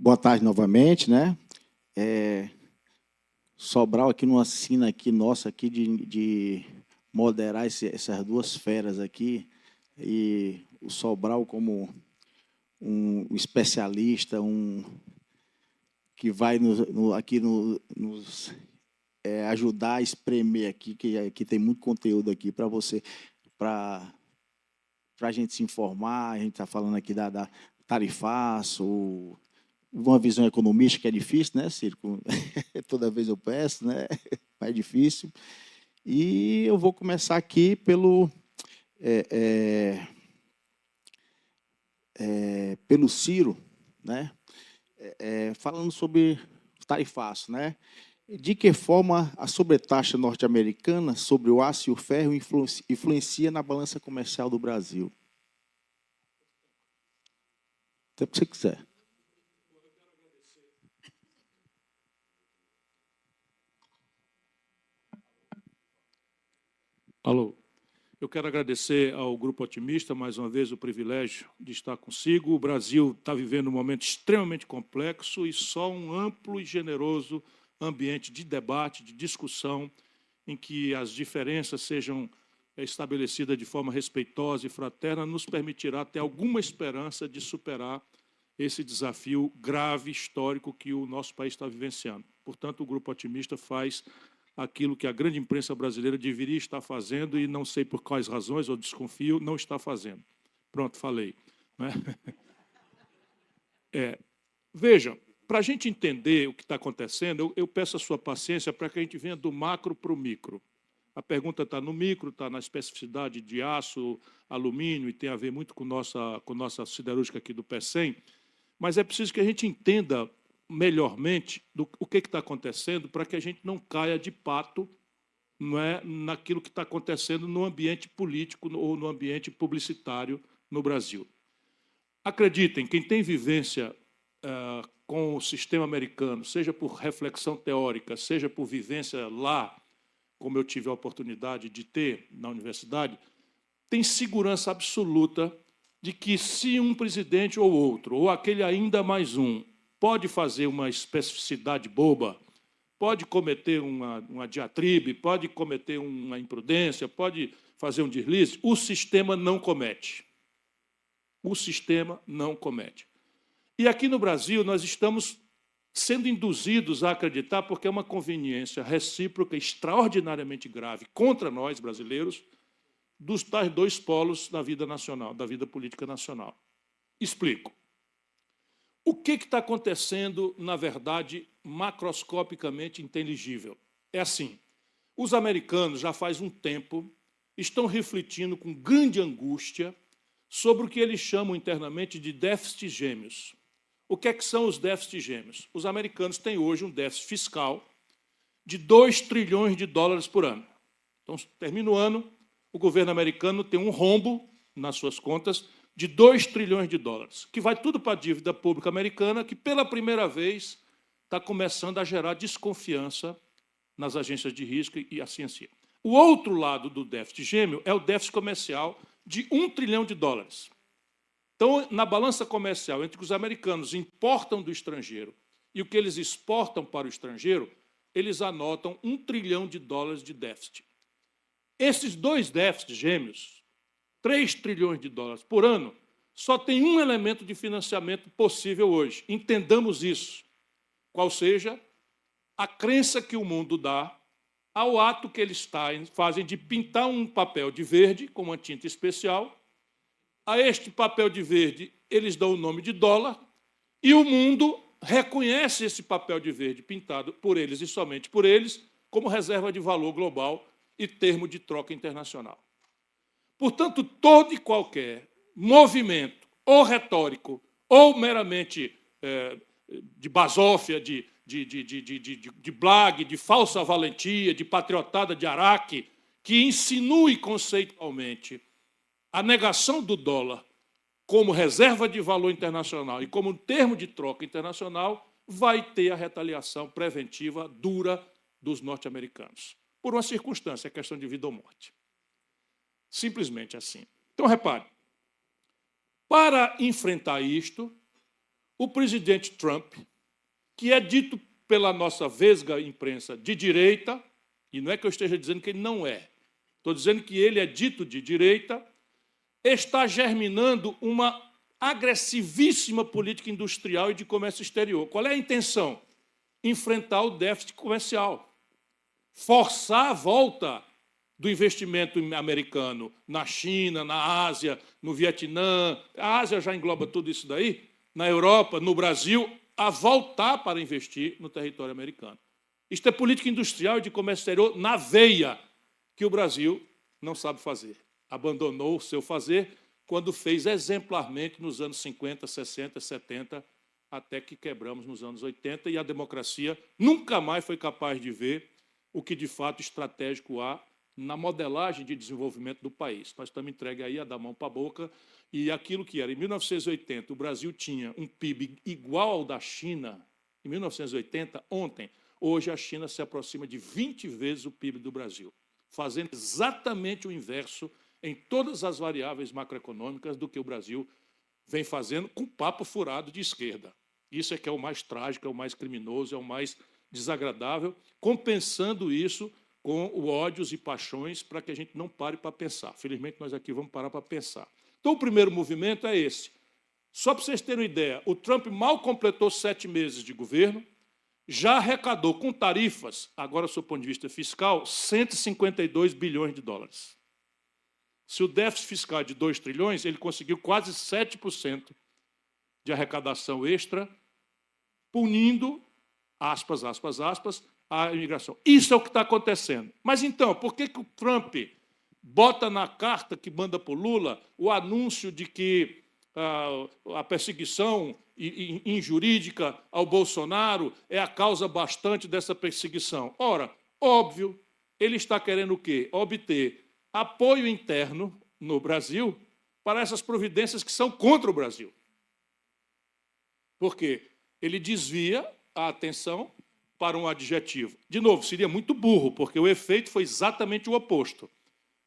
Boa tarde novamente, né? Sobral aqui numa sina aqui nossa aqui de moderar essas duas feras aqui, e o Sobral como um especialista, que vai nos ajudar a espremer aqui, que aqui tem muito conteúdo aqui para você, para a gente se informar. A gente está falando aqui da tarifaço, uma visão economista que é difícil, né, Ciro? Toda vez eu peço, né? Mas é difícil. E eu vou começar aqui pelo Ciro, né? Falando sobre tarifaço, né? De que forma a sobretaxa norte-americana sobre o aço e o ferro influencia na balança comercial do Brasil? Até que você quiser. Alô. Eu quero agradecer ao Grupo Otimista, mais uma vez, o privilégio de estar consigo. O Brasil está vivendo um momento extremamente complexo e só um amplo e generoso ambiente de debate, de discussão, em que as diferenças sejam estabelecidas de forma respeitosa e fraterna, nos permitirá ter alguma esperança de superar esse desafio grave, histórico, que o nosso país está vivenciando. Portanto, o Grupo Otimista faz aquilo que a grande imprensa brasileira deveria estar fazendo e, não sei por quais razões, ou desconfio, não está fazendo. Pronto, falei. Né? Vejam, para a gente entender o que está acontecendo, eu peço a sua paciência para que a gente venha do macro para o micro. A pergunta está no micro, está na especificidade de aço, alumínio, e tem a ver muito com nossa siderúrgica aqui do PECEM, mas é preciso que a gente entenda melhormente o que está acontecendo, para que a gente não caia de pato, não é, naquilo que está acontecendo no ambiente político ou no ambiente publicitário no Brasil. Acreditem, quem tem vivência com o sistema americano, seja por reflexão teórica, seja por vivência lá, como eu tive a oportunidade de ter na universidade, tem segurança absoluta de que, se um presidente ou outro, ou aquele ainda mais um, pode fazer uma especificidade boba, pode cometer uma diatribe, pode cometer uma imprudência, pode fazer um deslize, o sistema não comete. O sistema não comete. E aqui no Brasil nós estamos sendo induzidos a acreditar, porque é uma conveniência recíproca extraordinariamente grave contra nós, brasileiros, dos tais dois polos da vida nacional, da vida política nacional. Explico. O que está acontecendo, na verdade, macroscopicamente inteligível? É assim, os americanos, já faz um tempo, estão refletindo com grande angústia sobre o que eles chamam internamente de déficits gêmeos. O que são os déficits gêmeos? Os americanos têm hoje um déficit fiscal de 2 trilhões de dólares por ano. Então, termina o ano, o governo americano tem um rombo nas suas contas de 2 trilhões de dólares, que vai tudo para a dívida pública americana, que pela primeira vez está começando a gerar desconfiança nas agências de risco e assim. O outro lado do déficit gêmeo é o déficit comercial de 1 trilhão de dólares. Então, na balança comercial entre o que os americanos importam do estrangeiro e o que eles exportam para o estrangeiro, eles anotam 1 trilhão de dólares de déficit. Esses dois déficits gêmeos, 3 trilhões de dólares por ano, só tem um elemento de financiamento possível hoje. Entendamos isso. Qual seja a crença que o mundo dá ao ato que eles fazem de pintar um papel de verde com uma tinta especial. A este papel de verde eles dão o nome de dólar, e o mundo reconhece esse papel de verde pintado por eles e somente por eles como reserva de valor global e termo de troca internacional. Portanto, todo e qualquer movimento, ou retórico, ou meramente de basófia, de blague, de falsa valentia, de patriotada de Araque, que insinue conceitualmente a negação do dólar como reserva de valor internacional e como termo de troca internacional, vai ter a retaliação preventiva dura dos norte-americanos. Por uma circunstância, é questão de vida ou morte. Simplesmente assim. Então, repare, para enfrentar isto, o presidente Trump, que é dito pela nossa vesga imprensa de direita, e não é que eu esteja dizendo que ele não é, estou dizendo que ele é dito de direita, está germinando uma agressivíssima política industrial e de comércio exterior. Qual é a intenção? Enfrentar o déficit comercial, forçar a volta do investimento americano na China, na Ásia, no Vietnã, a Ásia já engloba tudo isso daí, na Europa, no Brasil, a voltar para investir no território americano. Isto é política industrial e de comércio exterior na veia, que o Brasil não sabe fazer. Abandonou o seu fazer quando fez exemplarmente nos anos 50, 60, 70, até que quebramos nos anos 80, e a democracia nunca mais foi capaz de ver o que de fato estratégico há na modelagem de desenvolvimento do país. Nós estamos entregues aí a dar mão para a boca, e aquilo que era em 1980, o Brasil tinha um PIB igual ao da China, em 1980, ontem, hoje a China se aproxima de 20 vezes o PIB do Brasil, fazendo exatamente o inverso em todas as variáveis macroeconômicas do que o Brasil vem fazendo com papo furado de esquerda. Isso é que é o mais trágico, é o mais criminoso, é o mais desagradável, compensando isso com o ódios e paixões para que a gente não pare para pensar. Felizmente, nós aqui vamos parar para pensar. Então, o primeiro movimento é esse. Só para vocês terem uma ideia, o Trump mal completou 7 meses de governo, já arrecadou com tarifas, agora, do ponto de vista fiscal, 152 bilhões de dólares. Se o déficit fiscal é de 2 trilhões, ele conseguiu quase 7% de arrecadação extra, punindo, aspas, aspas, aspas, a imigração. Isso é o que está acontecendo. Mas, então, por que o Trump bota na carta que manda para o Lula o anúncio de que a perseguição injurídica ao Bolsonaro é a causa bastante dessa perseguição? Ora, óbvio, ele está querendo o quê? Obter apoio interno no Brasil para essas providências que são contra o Brasil. Por quê? Ele desvia a atenção para um adjetivo. De novo, seria muito burro, porque o efeito foi exatamente o oposto.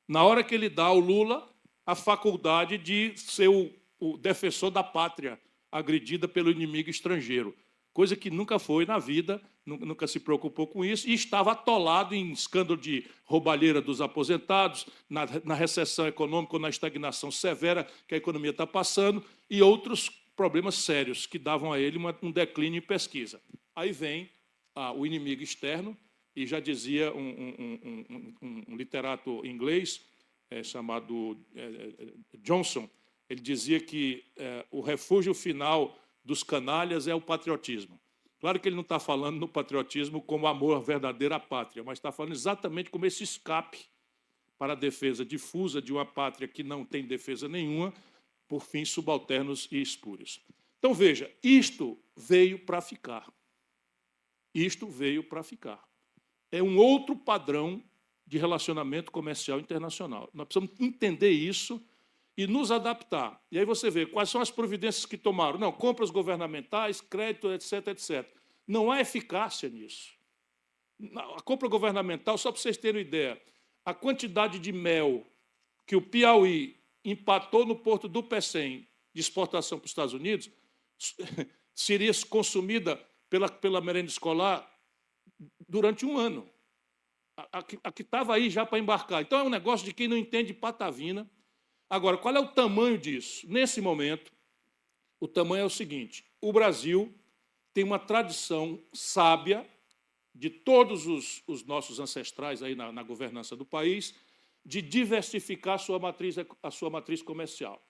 Na hora que ele dá ao Lula a faculdade de ser o defensor da pátria agredida pelo inimigo estrangeiro, coisa que nunca foi na vida, nunca se preocupou com isso, e estava atolado em escândalo de roubalheira dos aposentados, na recessão econômica, ou na estagnação severa que a economia está passando, e outros problemas sérios que davam a ele um declínio em pesquisa. Aí vem o inimigo externo, e já dizia um literato inglês chamado Johnson, ele dizia que o refúgio final dos canalhas é o patriotismo. Claro que ele não está falando no patriotismo como amor verdadeiro à pátria, mas está falando exatamente como esse escape para a defesa difusa de uma pátria que não tem defesa nenhuma, por fins subalternos e espúrios. Então, veja, isto veio para ficar. Isto veio para ficar. É um outro padrão de relacionamento comercial internacional. Nós precisamos entender isso e nos adaptar. E aí você vê quais são as providências que tomaram. Não, compras governamentais, crédito, etc., etc. Não há eficácia nisso. A compra governamental, só para vocês terem uma ideia, a quantidade de mel que o Piauí empatou no porto do Pecém de exportação para os Estados Unidos seria consumida pela merenda escolar durante um ano. A que estava aí já para embarcar. Então, é um negócio de quem não entende patavina. Agora, qual é o tamanho disso? Nesse momento, o tamanho é o seguinte: o Brasil tem uma tradição sábia de todos os nossos ancestrais aí na governança do país, de diversificar a sua matriz comercial.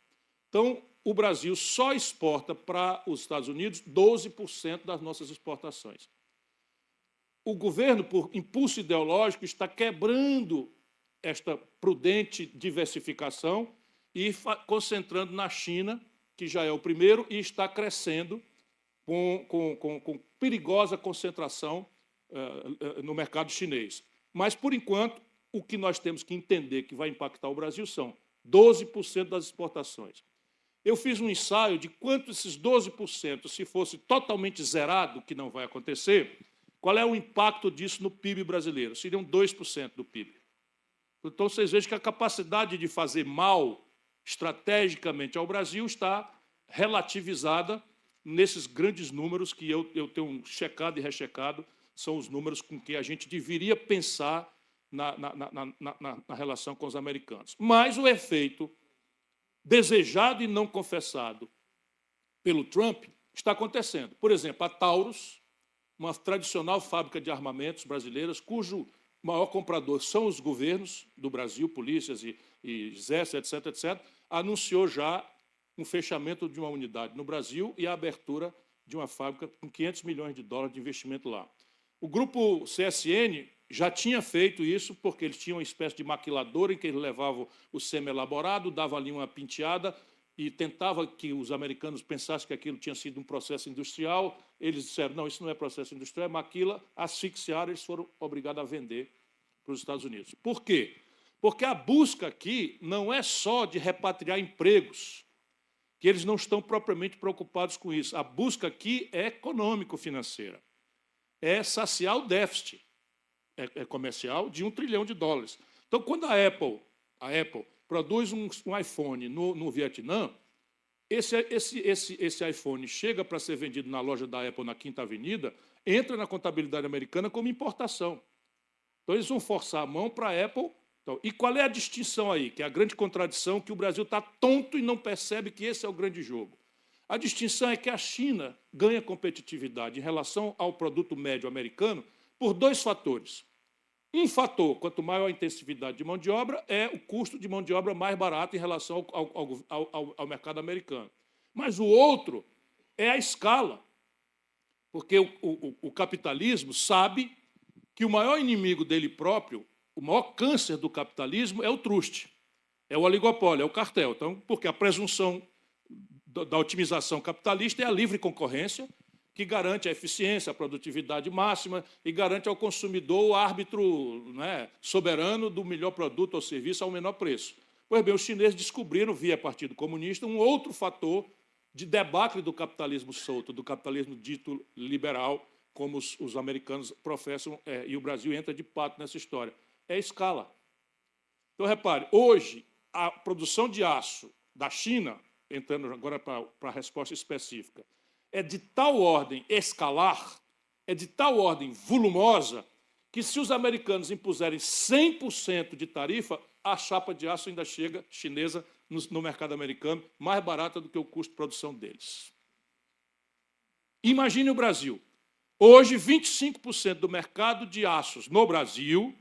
Então, o Brasil só exporta para os Estados Unidos 12% das nossas exportações. O governo, por impulso ideológico, está quebrando esta prudente diversificação e concentrando na China, que já é o primeiro, e está crescendo com perigosa concentração no mercado chinês. Mas, por enquanto, o que nós temos que entender que vai impactar o Brasil são 12% das exportações. Eu fiz um ensaio de quanto esses 12%, se fosse totalmente zerado, que não vai acontecer, qual é o impacto disso no PIB brasileiro? Seriam 2% do PIB. Então, vocês vejam que a capacidade de fazer mal estrategicamente ao Brasil está relativizada nesses grandes números que eu tenho checado e rechecado, são os números com que a gente deveria pensar na relação com os americanos. Mas o efeito desejado e não confessado pelo Trump está acontecendo. Por exemplo, a Taurus, uma tradicional fábrica de armamentos brasileiras, cujo maior comprador são os governos do Brasil, polícias e exército, etc., anunciou já um fechamento de uma unidade no Brasil e a abertura de uma fábrica com 500 milhões de dólares de investimento lá. O grupo CSN já tinha feito isso porque eles tinham uma espécie de maquiladora em que eles levavam o semi-elaborado, davam ali uma penteada e tentava que os americanos pensassem que aquilo tinha sido um processo industrial. Eles disseram, não, isso não é processo industrial, é maquila, asfixiaram, eles foram obrigados a vender para os Estados Unidos. Por quê? Porque a busca aqui não é só de repatriar empregos, que eles não estão propriamente preocupados com isso. A busca aqui é econômico-financeira, é saciar o déficit comercial de $1 trilhão. Então, quando a Apple produz um iPhone no Vietnã, esse iPhone chega para ser vendido na loja da Apple na Quinta Avenida, entra na contabilidade americana como importação. Então, eles vão forçar a mão para a Apple. Então, e qual é a distinção aí? Que é a grande contradição, que o Brasil está tonto e não percebe que esse é o grande jogo. A distinção é que a China ganha competitividade em relação ao produto médio americano por dois fatores. Um fator, quanto maior a intensividade de mão de obra, é o custo de mão de obra mais barato em relação ao mercado americano. Mas o outro é a escala, porque o capitalismo sabe que o maior inimigo dele próprio, o maior câncer do capitalismo é o truste, é o oligopólio, é o cartel. Então, porque a presunção da otimização capitalista é a livre concorrência, que garante a eficiência, a produtividade máxima e garante ao consumidor o árbitro, né, soberano do melhor produto ou serviço ao menor preço. Pois bem, os chineses descobriram, via Partido Comunista, um outro fator de debacle do capitalismo solto, do capitalismo dito liberal, como os americanos professam, e o Brasil entra de pato nessa história. É a escala. Então, repare, hoje, a produção de aço da China, entrando agora para a resposta específica, é de tal ordem escalar, é de tal ordem volumosa, que se os americanos impuserem 100% de tarifa, a chapa de aço ainda chega, chinesa, no mercado americano, mais barata do que o custo de produção deles. Imagine o Brasil. Hoje, 25% do mercado de aços no Brasil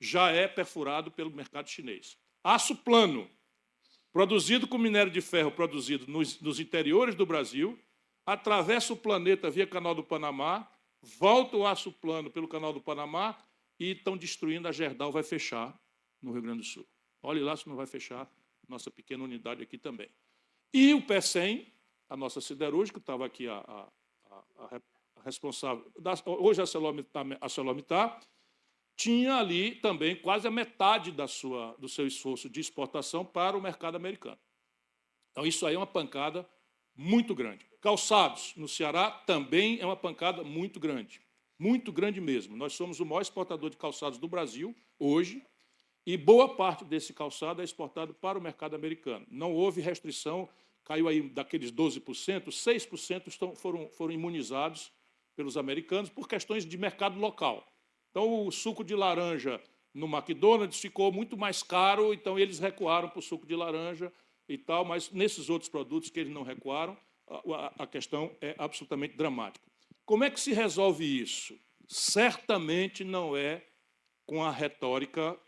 já é perfurado pelo mercado chinês. Aço plano, produzido com minério de ferro produzido nos interiores do Brasil, atravessa o planeta via Canal do Panamá, volta o aço plano pelo Canal do Panamá e estão destruindo a Gerdau, vai fechar no Rio Grande do Sul. Olhe lá se não vai fechar nossa pequena unidade aqui também. E o PECEM, a nossa siderúrgica, estava aqui a responsável, hoje a ArcelorMittal, tinha ali também quase a metade do seu esforço de exportação para o mercado americano. Então, isso aí é uma pancada muito grande. Calçados, no Ceará, também é uma pancada muito grande mesmo. Nós somos o maior exportador de calçados do Brasil, hoje, e boa parte desse calçado é exportado para o mercado americano. Não houve restrição, caiu aí daqueles 12%, 6% foram imunizados pelos americanos por questões de mercado local. Então, o suco de laranja no McDonald's ficou muito mais caro, então eles recuaram para o suco de laranja e tal, mas nesses outros produtos que eles não recuaram, a questão é absolutamente dramática. Como é que se resolve isso? Certamente não é com a retórica,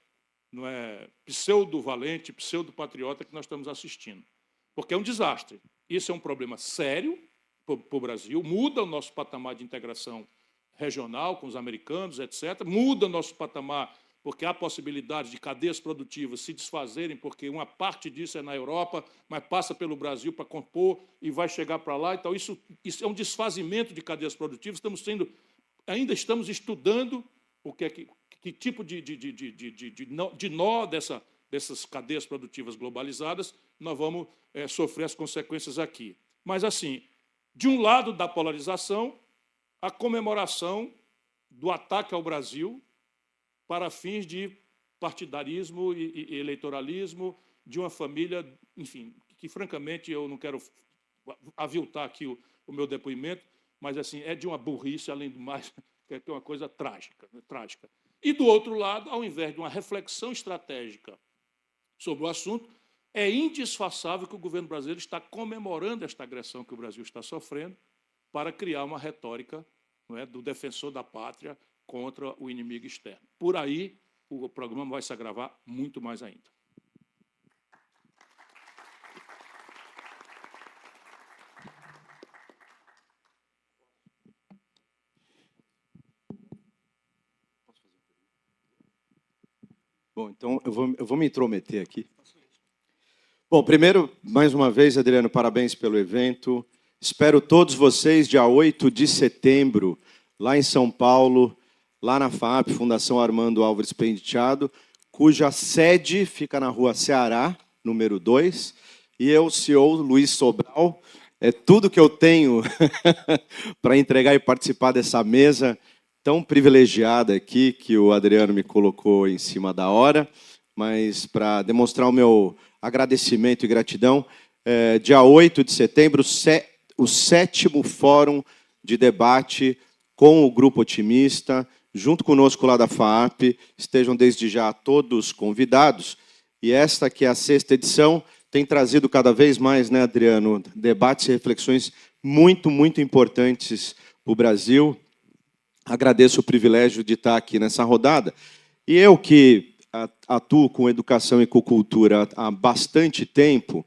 não é, pseudo-valente, pseudo-patriota que nós estamos assistindo, porque é um desastre. Isso é um problema sério para o Brasil, muda o nosso patamar de integração regional com os americanos, etc. Muda o nosso patamar porque há possibilidade de cadeias produtivas se desfazerem, porque uma parte disso é na Europa, mas passa pelo Brasil para compor e vai chegar para lá. Então, isso é um desfazimento de cadeias produtivas. Ainda estamos estudando que tipo de nó dessas cadeias produtivas globalizadas nós vamos sofrer as consequências aqui. Mas, assim, de um lado da polarização, a comemoração do ataque ao Brasil para fins de partidarismo e eleitoralismo de uma família, enfim, que francamente eu não quero aviltar aqui o meu depoimento, mas assim, é de uma burrice, além do mais, que é uma coisa trágica, né, trágica. E, do outro lado, ao invés de uma reflexão estratégica sobre o assunto, é indisfaçável que o governo brasileiro está comemorando esta agressão que o Brasil está sofrendo para criar uma retórica, não é, do defensor da pátria contra o inimigo externo. Por aí, o programa vai se agravar muito mais ainda. Bom, então eu vou me intrometer aqui. Bom, primeiro, mais uma vez, Adriano, parabéns pelo evento. Espero todos vocês dia 8 de setembro, lá em São Paulo, lá na FAP, Fundação Armando Álvares Penteado, cuja sede fica na Rua Ceará, número 2, e eu, CEO Luiz Sobral. É tudo que eu tenho para entregar e participar dessa mesa tão privilegiada aqui, que o Adriano me colocou em cima da hora, mas para demonstrar o meu agradecimento e gratidão, dia 8 de setembro, o 7º Fórum de Debate com o Grupo Otimista, junto conosco lá da FAAP, estejam desde já todos convidados, e esta que é a 6ª edição, tem trazido cada vez mais, né, Adriano, debates e reflexões muito, muito importantes para o Brasil. Agradeço o privilégio de estar aqui nessa rodada. E eu que atuo com educação e com cultura há bastante tempo,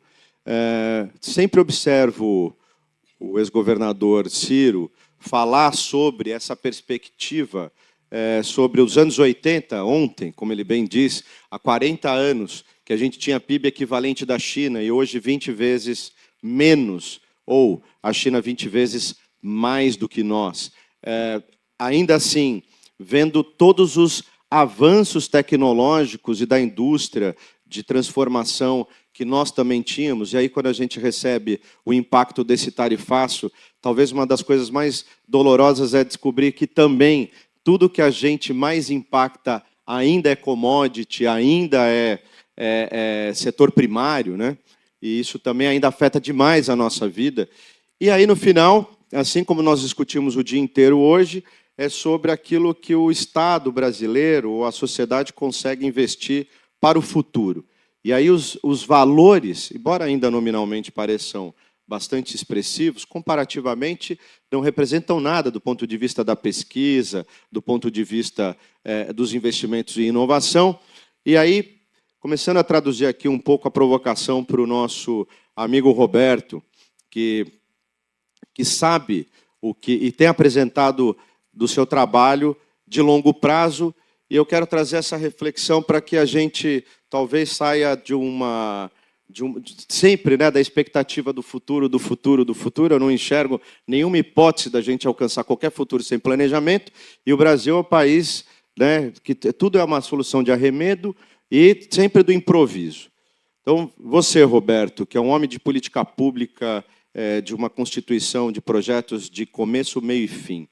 sempre observo o ex-governador Ciro falar sobre essa perspectiva, sobre os anos 80, ontem, como ele bem diz, há 40 anos, que a gente tinha PIB equivalente da China e hoje 20 vezes menos, ou a China 20 vezes mais do que nós. Ainda assim, vendo todos os avanços tecnológicos e da indústria de transformação que nós também tínhamos, e aí quando a gente recebe o impacto desse tarifaço, talvez uma das coisas mais dolorosas é descobrir que também tudo que a gente mais impacta ainda é commodity, ainda é setor primário, né? E isso também ainda afeta demais a nossa vida. E aí, no final, assim como nós discutimos o dia inteiro hoje, é sobre aquilo que o Estado brasileiro ou a sociedade consegue investir para o futuro. E aí os valores, embora ainda nominalmente pareçam bastante expressivos, comparativamente não representam nada do ponto de vista da pesquisa, do ponto de vista dos investimentos em inovação. E aí, começando a traduzir aqui um pouco a provocação para o nosso amigo Roberto, que sabe o que e tem apresentado do seu trabalho de longo prazo, e eu quero trazer essa reflexão para que a gente talvez saia sempre, né, da expectativa do futuro, do futuro, do futuro. Eu não enxergo nenhuma hipótese da gente alcançar qualquer futuro sem planejamento, e o Brasil é um país, né, que tudo é uma solução de arremedo e sempre do improviso. Então, você, Roberto, que é um homem de política pública, de uma constituição de projetos de começo, meio e fim,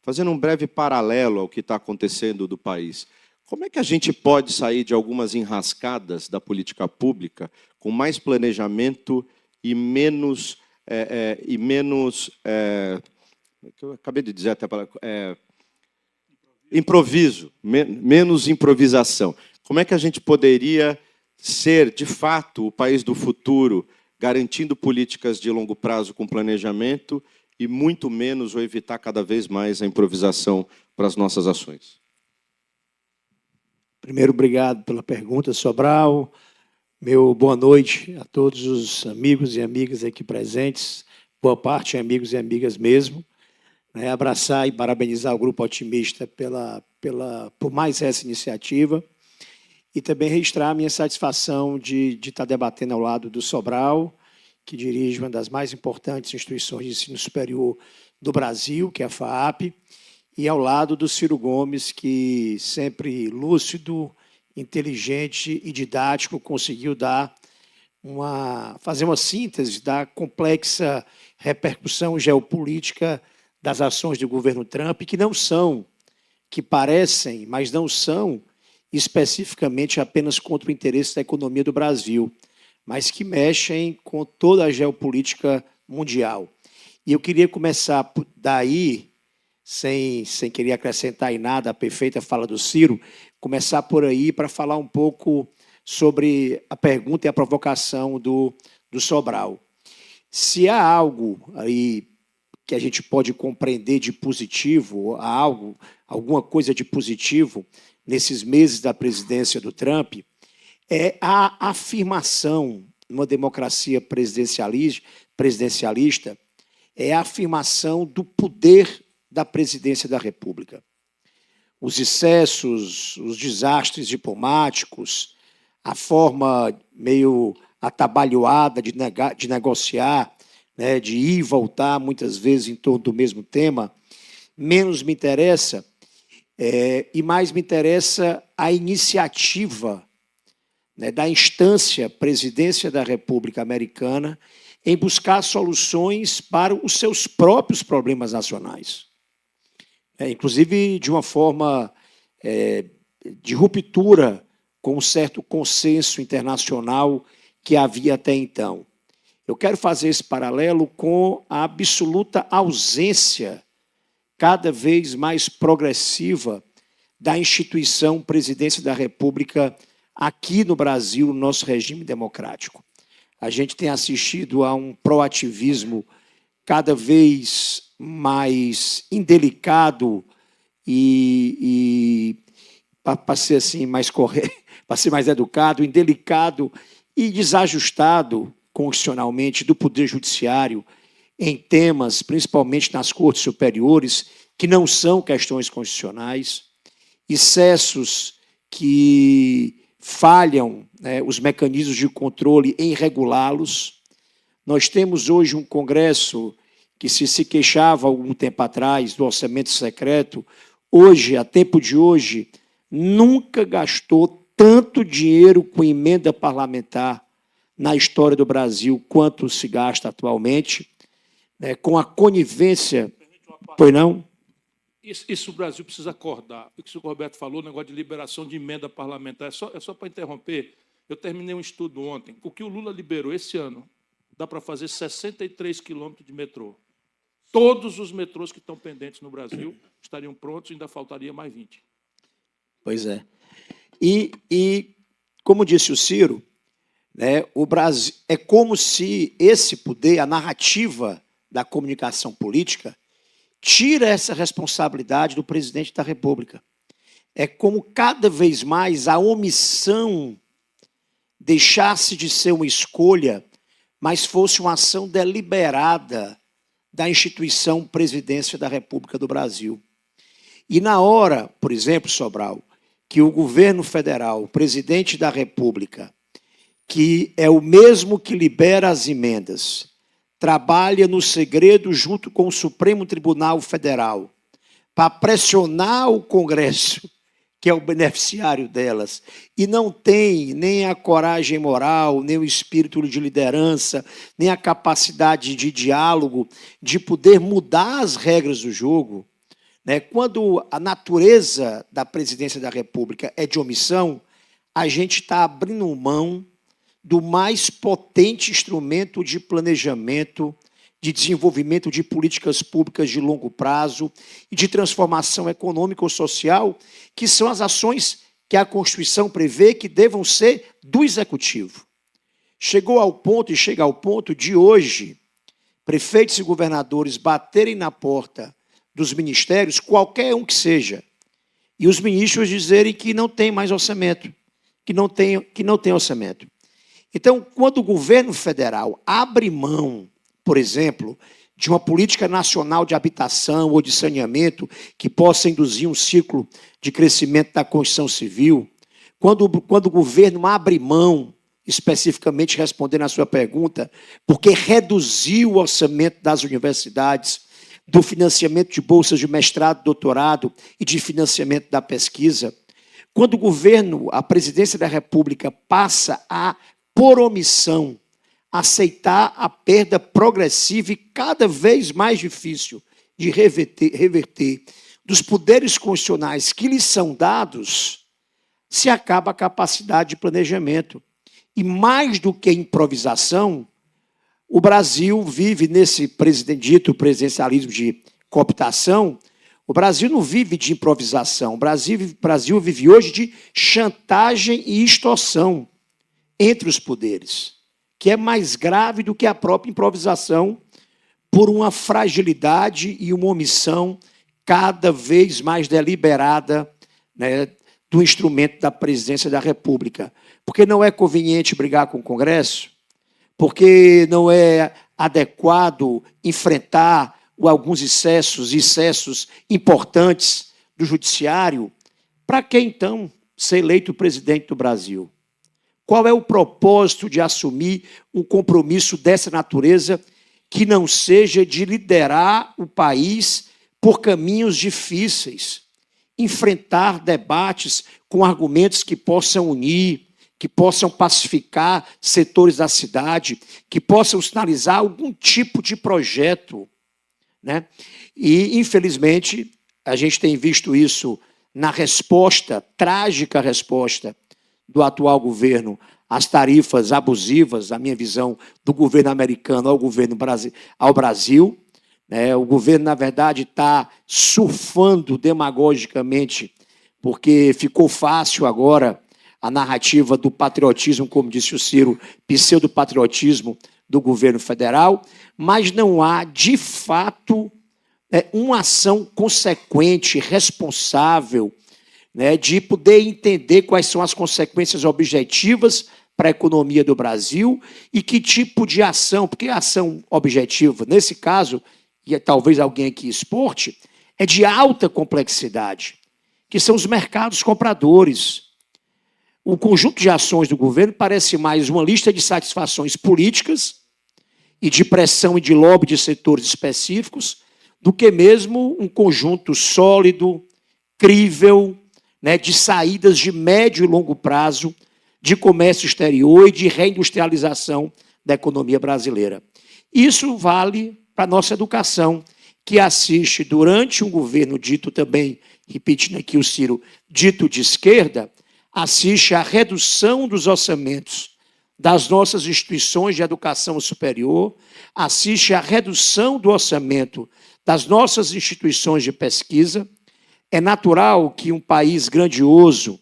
fazendo um breve paralelo ao que está acontecendo do país, como é que a gente pode sair de algumas enrascadas da política pública com mais planejamento e menos... eu acabei de dizer até para improviso, menos improvisação. Como é que a gente poderia ser, de fato, o país do futuro, garantindo políticas de longo prazo com planejamento e muito menos ou evitar cada vez mais a improvisação para as nossas ações? Primeiro, obrigado pela pergunta, Sobral. Meu boa noite a todos os amigos e amigas aqui presentes, boa parte amigos e amigas mesmo. Abraçar e parabenizar o Grupo Otimista por mais essa iniciativa e também registrar a minha satisfação de estar debatendo ao lado do Sobral, que dirige uma das mais importantes instituições de ensino superior do Brasil, que é a FAAP, e ao lado do Ciro Gomes, que sempre lúcido, inteligente e didático conseguiu fazer uma síntese da complexa repercussão geopolítica das ações do governo Trump, que parecem, mas não são especificamente apenas contra o interesse da economia do Brasil, mas que mexem com toda a geopolítica mundial. E eu queria começar daí, sem querer acrescentar em nada a perfeita fala do Ciro, começar por aí para falar um pouco sobre a pergunta e a provocação do Sobral. Se há algo aí que a gente pode compreender de positivo, há alguma coisa de positivo nesses meses da presidência do Trump, é a afirmação, numa democracia presidencialista, é a afirmação do poder da presidência da República. Os excessos, os desastres diplomáticos, a forma meio atabalhoada de negociar, né, de ir e voltar, muitas vezes, em torno do mesmo tema, menos me interessa, e mais me interessa a iniciativa, né, da instância Presidência da República Americana em buscar soluções para os seus próprios problemas nacionais. Inclusive de uma forma de ruptura com um certo consenso internacional que havia até então. Eu quero fazer esse paralelo com a absoluta ausência, cada vez mais progressiva, da instituição Presidência da República aqui no Brasil, no nosso regime democrático. A gente tem assistido a um proativismo cada vez mais indelicado e para ser assim mais correto, para ser mais educado, indelicado e desajustado constitucionalmente do Poder Judiciário em temas, principalmente nas cortes superiores, que não são questões constitucionais, excessos que falham, né, os mecanismos de controle em regulá-los. Nós temos hoje um Congresso que se queixava algum tempo atrás do orçamento secreto, hoje, a tempo de hoje, nunca gastou tanto dinheiro com emenda parlamentar na história do Brasil quanto se gasta atualmente, né, com a conivência... Pois não? Isso o Brasil precisa acordar. O que o Roberto falou, o negócio de liberação de emenda parlamentar, é só para interromper. Eu terminei um estudo ontem. O que o Lula liberou esse ano, dá para fazer 63 quilômetros de metrô. Todos os metrôs que estão pendentes no Brasil estariam prontos, ainda faltaria mais 20. Pois é. E como disse o Ciro, né, o Brasil é como se esse poder, a narrativa da comunicação política, tira essa responsabilidade do presidente da República. É como cada vez mais a omissão deixasse de ser uma escolha, mas fosse uma ação deliberada da instituição Presidência da República do Brasil. E na hora, por exemplo, Sobral, que o governo federal, o presidente da República, que é o mesmo que libera as emendas, trabalha no segredo junto com o Supremo Tribunal Federal para pressionar o Congresso, que é o beneficiário delas, e não tem nem a coragem moral, nem o espírito de liderança, nem a capacidade de diálogo, de poder mudar as regras do jogo, né? Quando a natureza da Presidência da República é de omissão, a gente está abrindo mão do mais potente instrumento de planejamento, de desenvolvimento de políticas públicas de longo prazo e de transformação econômica ou social, que são as ações que a Constituição prevê que devam ser do Executivo. Chegou ao ponto, e chega ao ponto de hoje, prefeitos e governadores baterem na porta dos ministérios, qualquer um que seja, e os ministros dizerem que não tem mais orçamento, que não tem orçamento. Então, quando o governo federal abre mão, por exemplo, de uma política nacional de habitação ou de saneamento que possa induzir um ciclo de crescimento da construção civil, quando o governo abre mão, especificamente respondendo à sua pergunta, porque reduziu o orçamento das universidades, do financiamento de bolsas de mestrado, doutorado e de financiamento da pesquisa, quando o governo, a Presidência da República, passa a, por omissão, aceitar a perda progressiva e cada vez mais difícil de reverter dos poderes constitucionais que lhes são dados, se acaba a capacidade de planejamento. E mais do que improvisação, o Brasil vive nesse dito presidencialismo de cooptação, o Brasil não vive de improvisação, o Brasil vive hoje de chantagem e extorsão entre os poderes, que é mais grave do que a própria improvisação, por uma fragilidade e uma omissão cada vez mais deliberada, né, do instrumento da presidência da República. Porque não é conveniente brigar com o Congresso, porque não é adequado enfrentar alguns excessos importantes do judiciário. Para que, então, ser eleito presidente do Brasil? Qual é o propósito de assumir um compromisso dessa natureza que não seja de liderar o país por caminhos difíceis, enfrentar debates com argumentos que possam unir, que possam pacificar setores da cidade, que possam sinalizar algum tipo de projeto, né? E, infelizmente, a gente tem visto isso na resposta, trágica resposta, do atual governo às tarifas abusivas, a minha visão, do governo americano ao Brasil. Né? O governo, na verdade, está surfando demagogicamente, porque ficou fácil agora a narrativa do patriotismo, como disse o Ciro, pseudo-patriotismo do governo federal, mas não há, de fato, uma ação consequente, responsável, né, de poder entender quais são as consequências objetivas para a economia do Brasil e que tipo de ação, porque a ação objetiva, nesse caso, e talvez alguém aqui exporte, é de alta complexidade, que são os mercados compradores. O conjunto de ações do governo parece mais uma lista de satisfações políticas e de pressão e de lobby de setores específicos do que mesmo um conjunto sólido, crível, né, de saídas de médio e longo prazo, de comércio exterior e de reindustrialização da economia brasileira. Isso vale para a nossa educação, que assiste durante um governo dito também, repetindo aqui o Ciro, dito de esquerda, assiste à redução dos orçamentos das nossas instituições de educação superior, assiste à redução do orçamento das nossas instituições de pesquisa. É natural que um país grandioso,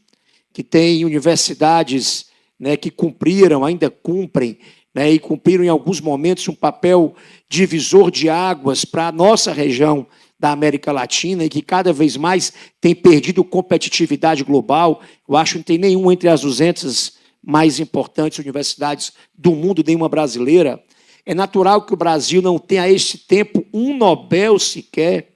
que tem universidades, né, que cumpriram, ainda cumprem, né, e cumpriram em alguns momentos um papel divisor de águas para a nossa região da América Latina e que cada vez mais tem perdido competitividade global. Eu acho que não tem nenhuma entre as 200 mais importantes universidades do mundo, nenhuma brasileira. É natural que o Brasil não tenha, a este tempo, um Nobel sequer,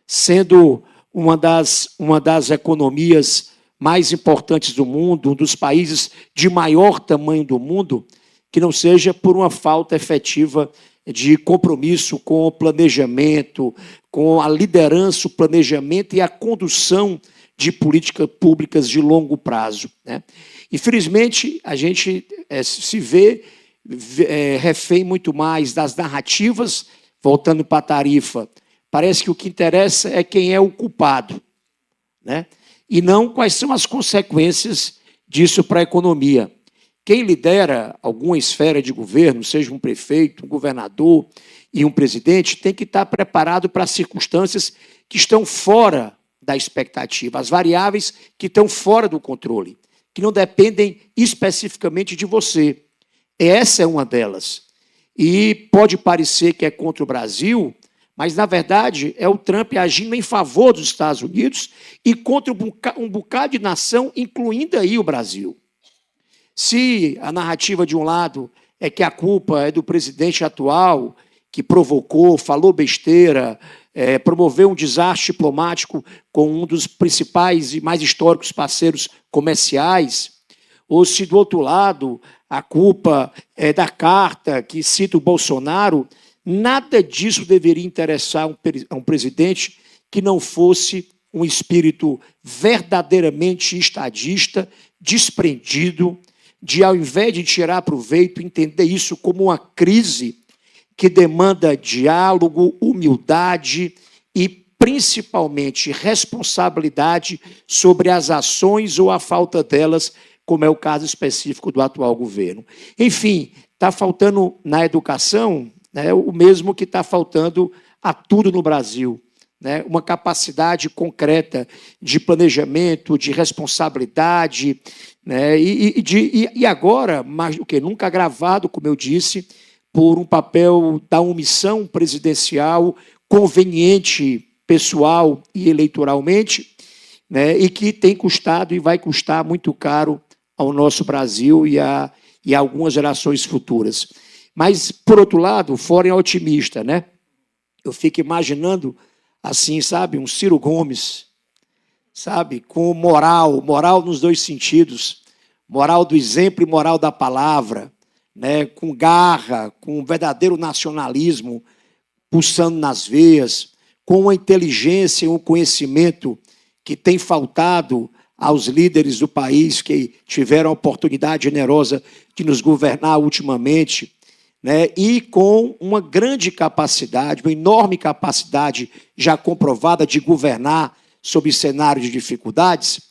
sendo uma das economias mais importantes do mundo, um dos países de maior tamanho do mundo, que não seja por uma falta efetiva de compromisso com o planejamento, com a liderança, o planejamento e a condução de políticas públicas de longo prazo, né? Infelizmente, a gente se vê refém muito mais das narrativas, voltando para a tarifa. Parece que o que interessa é quem é o culpado, né? E não quais são as consequências disso para a economia. Quem lidera alguma esfera de governo, seja um prefeito, um governador e um presidente, tem que estar preparado para as circunstâncias que estão fora da expectativa, as variáveis que estão fora do controle, que não dependem especificamente de você. Essa é uma delas. E pode parecer que é contra o Brasil, mas, na verdade, é o Trump agindo em favor dos Estados Unidos e contra um bocado de nação, incluindo aí o Brasil. Se a narrativa de um lado é que a culpa é do presidente atual, que provocou, falou besteira, promoveu um desastre diplomático com um dos principais e mais históricos parceiros comerciais, ou se, do outro lado, a culpa é da carta que cita o Bolsonaro, nada disso deveria interessar a um presidente que não fosse um espírito verdadeiramente estadista, desprendido, de, ao invés de tirar proveito, entender isso como uma crise que demanda diálogo, humildade e, principalmente, responsabilidade sobre as ações ou a falta delas, como é o caso específico do atual governo. Enfim, está faltando na educação, né, o mesmo que está faltando a tudo no Brasil, né, uma capacidade concreta de planejamento, de responsabilidade, né, e agora, mais do que nunca, agravado, como eu disse, por um papel da omissão presidencial conveniente, pessoal e eleitoralmente, né, e que tem custado e vai custar muito caro ao nosso Brasil e a algumas gerações futuras. Mas, por outro lado, o Fórum é otimista, né? Eu fico imaginando, assim, sabe, um Ciro Gomes, sabe, com moral nos dois sentidos, moral do exemplo e moral da palavra, né, com garra, com um verdadeiro nacionalismo pulsando nas veias, com uma inteligência e um conhecimento que tem faltado aos líderes do país que tiveram a oportunidade generosa de nos governar ultimamente, né, e com uma grande capacidade, uma enorme capacidade já comprovada de governar sob cenário de dificuldades,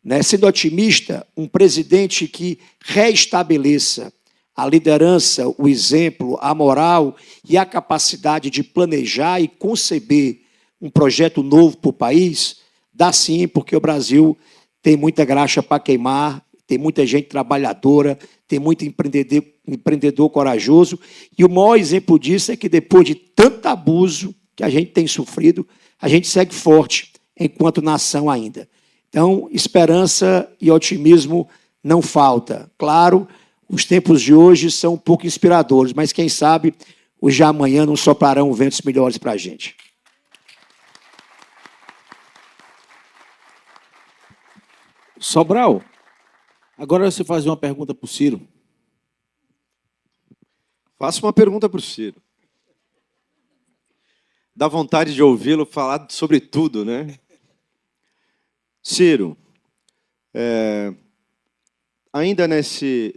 né, sendo otimista, um presidente que reestabeleça a liderança, o exemplo, a moral e a capacidade de planejar e conceber um projeto novo para o país, dá sim, porque o Brasil tem muita graxa para queimar, tem muita gente trabalhadora, tem muito empreendedor corajoso, e o maior exemplo disso é que depois de tanto abuso que a gente tem sofrido, a gente segue forte enquanto nação ainda. Então, esperança e otimismo não falta. Claro, os tempos de hoje são um pouco inspiradores, mas quem sabe os de amanhã não soprarão ventos melhores para a gente. Sobral, agora você faz uma pergunta para o Ciro. Faça uma pergunta para o Ciro. Dá vontade de ouvi-lo falar sobre tudo, né? Ciro, ainda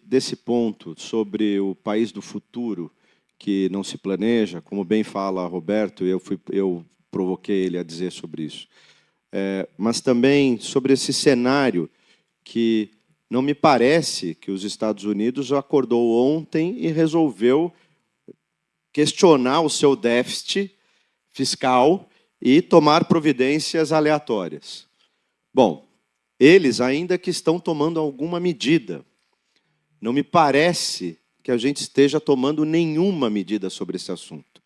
desse ponto sobre o país do futuro, que não se planeja, como bem fala Roberto, eu provoquei ele a dizer sobre isso, mas também sobre esse cenário que não me parece que os Estados Unidos acordou ontem e resolveu questionar o seu déficit fiscal e tomar providências aleatórias. Bom, eles ainda que estão tomando alguma medida. Não me parece que a gente esteja tomando nenhuma medida sobre esse assunto.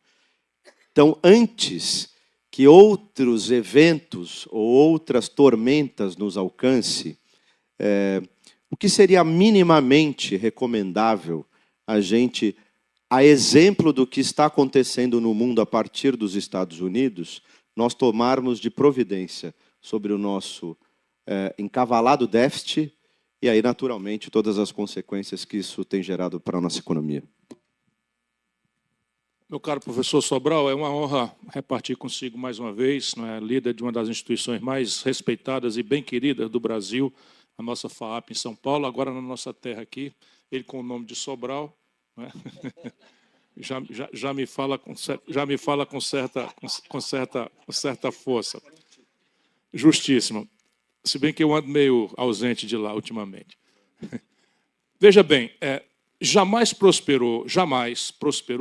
Então, antes que outros eventos ou outras tormentas nos alcance, o que seria minimamente recomendável a gente, a exemplo do que está acontecendo no mundo a partir dos Estados Unidos, nós tomarmos de providência sobre o nosso encavalado déficit e aí, naturalmente, todas as consequências que isso tem gerado para a nossa economia. Meu caro professor Sobral, é uma honra repartir consigo mais uma vez, não é, líder de uma das instituições mais respeitadas e bem queridas do Brasil, a nossa FAAP em São Paulo, agora na nossa terra aqui, ele com o nome de Sobral, não é? já me fala com certa força. Justíssimo. Se bem que eu ando meio ausente de lá ultimamente. Veja bem, jamais prosperou,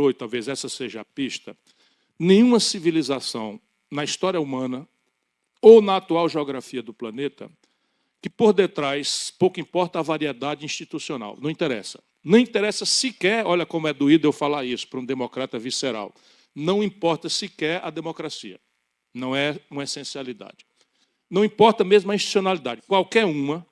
e talvez essa seja a pista, nenhuma civilização na história humana ou na atual geografia do planeta que por detrás, pouco importa a variedade institucional, não interessa. Não interessa sequer, olha como é doído eu falar isso para um democrata visceral, não importa sequer a democracia, não é uma essencialidade. Não importa mesmo a institucionalidade, qualquer uma,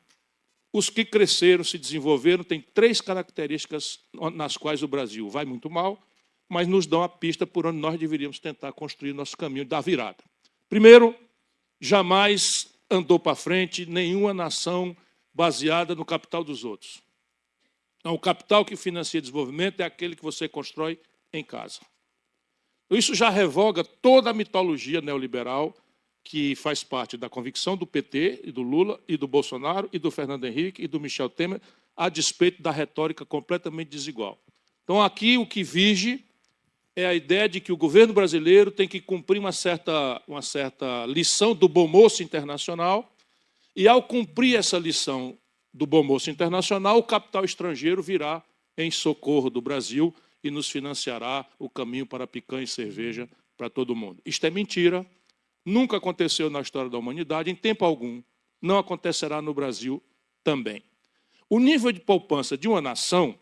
os que cresceram, se desenvolveram, têm 3 características nas quais o Brasil vai muito mal, mas nos dão a pista por onde nós deveríamos tentar construir nosso caminho da virada. Primeiro, jamais andou para frente nenhuma nação baseada no capital dos outros. Então, o capital que financia desenvolvimento é aquele que você constrói em casa. Isso já revoga toda a mitologia neoliberal que faz parte da convicção do PT, e do Lula, e do Bolsonaro, e do Fernando Henrique, e do Michel Temer, a despeito da retórica completamente desigual. Então, aqui o que vige é a ideia de que o governo brasileiro tem que cumprir uma certa lição do bom moço internacional, e, ao cumprir essa lição do bom moço internacional, o capital estrangeiro virá em socorro do Brasil e nos financiará o caminho para picanha e cerveja para todo mundo. Isto é mentira, nunca aconteceu na história da humanidade, em tempo algum, não acontecerá no Brasil também. O nível de poupança de uma nação,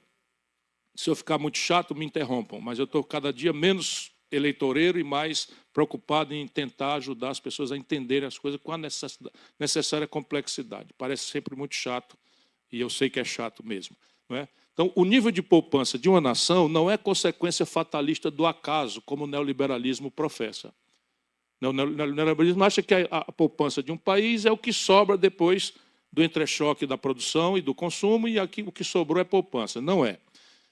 se eu ficar muito chato, me interrompam, mas eu estou cada dia menos eleitoreiro e mais preocupado em tentar ajudar as pessoas a entenderem as coisas com a necessária complexidade. Parece sempre muito chato, e eu sei que é chato mesmo, não é? Então, o nível de poupança de uma nação não é consequência fatalista do acaso, como o neoliberalismo professa. O neoliberalismo acha que a poupança de um país é o que sobra depois do entrechoque da produção e do consumo, e aqui o que sobrou é poupança. Não é.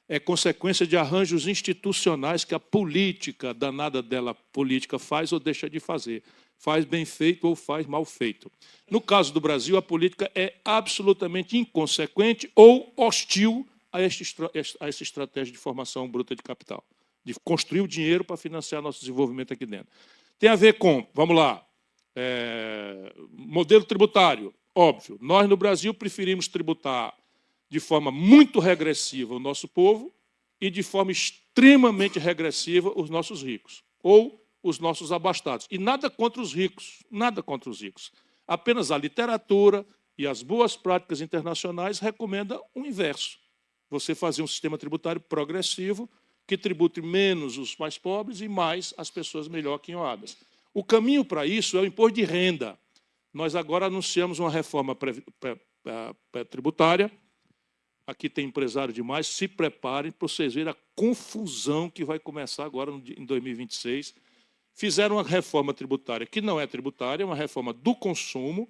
É consequência de arranjos institucionais que a política, danada dela, política, faz ou deixa de fazer. Faz bem feito ou faz mal feito. No caso do Brasil, a política é absolutamente inconsequente ou hostil a essa estratégia de formação bruta de capital, de construir o dinheiro para financiar nosso desenvolvimento aqui dentro. Tem a ver com, vamos lá, modelo tributário. Óbvio, nós no Brasil preferimos tributar de forma muito regressiva o nosso povo e de forma extremamente regressiva os nossos ricos, ou os nossos abastados. E nada contra os ricos, nada contra os ricos. Apenas a literatura e as boas práticas internacionais recomendam o inverso. Você fazer um sistema tributário progressivo que tribute menos os mais pobres e mais as pessoas melhor quinhoadas. O caminho para isso é o imposto de renda. Nós agora anunciamos uma reforma tributária. Aqui tem empresário demais, se preparem para vocês verem a confusão que vai começar agora em 2026. Fizeram uma reforma tributária que não é tributária, é uma reforma do consumo.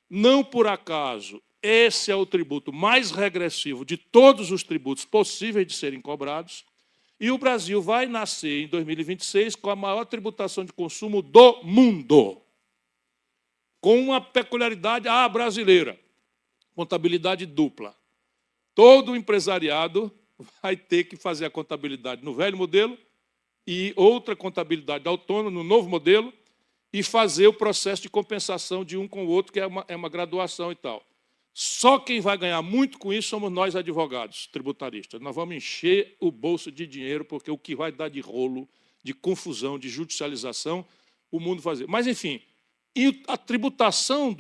Não por acaso, esse é o tributo mais regressivo de todos os tributos possíveis de serem cobrados. E o Brasil vai nascer em 2026 com a maior tributação de consumo do mundo, com uma peculiaridade brasileira, contabilidade dupla. Todo empresariado vai ter que fazer a contabilidade no velho modelo e outra contabilidade autônoma no novo modelo e fazer o processo de compensação de um com o outro, que é uma graduação e tal. Só quem vai ganhar muito com isso somos nós, advogados tributaristas. Nós vamos encher o bolso de dinheiro, porque o que vai dar de rolo, de confusão, de judicialização, o mundo fazer. Mas, enfim, e a tributação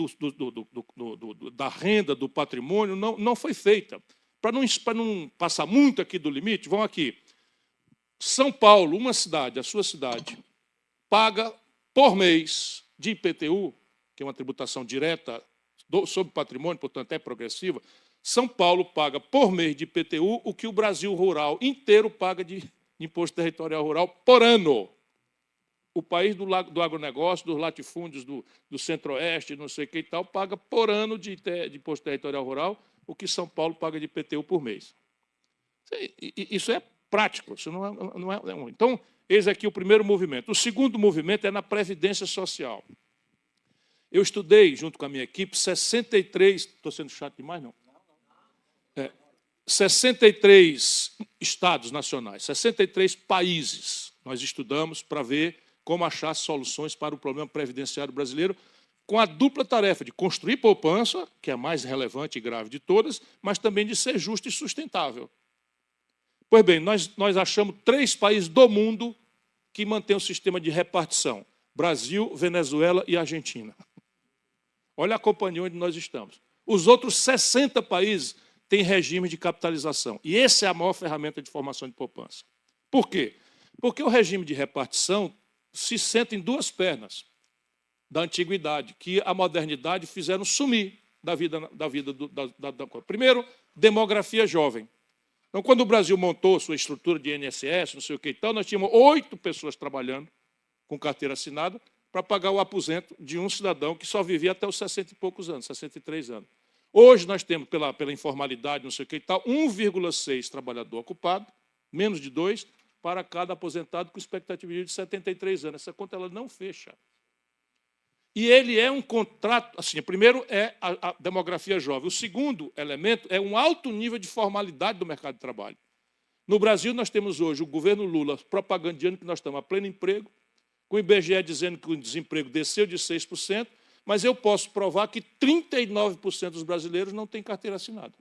da renda, do patrimônio, não foi feita. Para não passar muito aqui do limite, vão aqui. São Paulo, uma cidade, a sua cidade, paga por mês de IPTU, que é uma tributação direta sobre patrimônio, portanto é progressiva. São Paulo paga por mês de IPTU o que o Brasil rural inteiro paga de imposto territorial rural por ano. O país do agronegócio, dos latifúndios do centro-oeste, não sei o que e tal, paga por ano de imposto territorial rural o que São Paulo paga de IPTU por mês. Isso é prático, isso não é. Então, eis aqui o primeiro movimento. O segundo movimento é na Previdência Social. Eu estudei, junto com a minha equipe, 63... Estou sendo chato demais, não? 63 estados nacionais, 63 países. Nós estudamos para ver como achar soluções para o problema previdenciário brasileiro, com a dupla tarefa de construir poupança, que é a mais relevante e grave de todas, mas também de ser justo e sustentável. Pois bem, nós achamos 3 países do mundo que mantêm o sistema de repartição: Brasil, Venezuela e Argentina. Olha a companhia onde nós estamos. Os outros 60 países têm regime de capitalização. E essa é a maior ferramenta de formação de poupança. Por quê? Porque o regime de repartição se senta em 2 pernas da antiguidade, que a modernidade fizeram sumir da vida Primeiro, demografia jovem. Então, quando o Brasil montou sua estrutura de INSS, não sei o que e tal, nós tínhamos 8 pessoas trabalhando com carteira assinada para pagar o aposento de um cidadão que só vivia até os 60 e poucos anos, 63 anos. Hoje nós temos, pela informalidade, não sei o que e tal, 1,6 trabalhador ocupado, menos de 2, para cada aposentado com expectativa de vida de 73 anos. Essa conta ela não fecha. E ele é um contrato, assim, o primeiro é a demografia jovem. O segundo elemento é um alto nível de formalidade do mercado de trabalho. No Brasil, nós temos hoje o governo Lula propagandeando que nós estamos a pleno emprego, com o IBGE dizendo que o desemprego desceu de 6%, mas eu posso provar que 39% dos brasileiros não têm carteira assinada.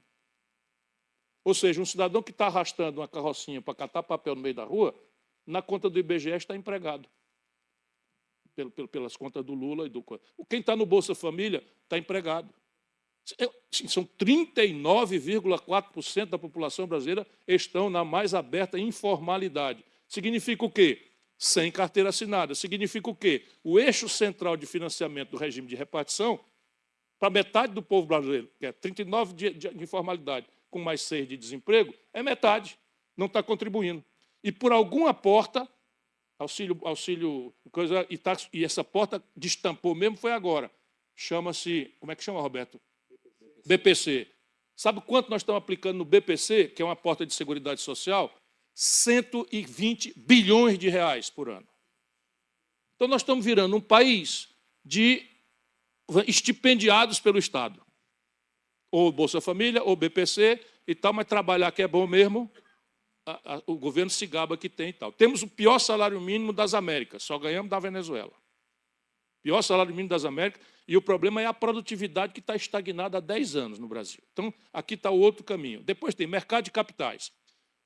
Ou seja, um cidadão que está arrastando uma carrocinha para catar papel no meio da rua, na conta do IBGE está empregado. Pelas contas do Lula e do... Quem está no Bolsa Família está empregado. São 39,4% da população brasileira estão na mais aberta informalidade. Significa o quê? Sem carteira assinada. Significa o quê? O eixo central de financiamento do regime de repartição, para metade do povo brasileiro, que é 39 de informalidade, com mais 6 de desemprego, é metade, não está contribuindo. E por alguma porta, auxílio coisa, e essa porta destampou mesmo, foi agora. Chama-se, como é que chama, Roberto? BPC. Sabe quanto nós estamos aplicando no BPC, que é uma porta de seguridade social? 120 bilhões de reais por ano. Então, nós estamos virando um país de estipendiados pelo Estado. Ou Bolsa Família, ou BPC e tal, mas trabalhar que é bom mesmo, o governo se gaba que tem e tal. Temos o pior salário mínimo das Américas, só ganhamos da Venezuela. Pior salário mínimo das Américas, e o problema é a produtividade que está estagnada há 10 anos no Brasil. Então, aqui está o outro caminho. Depois tem mercado de capitais.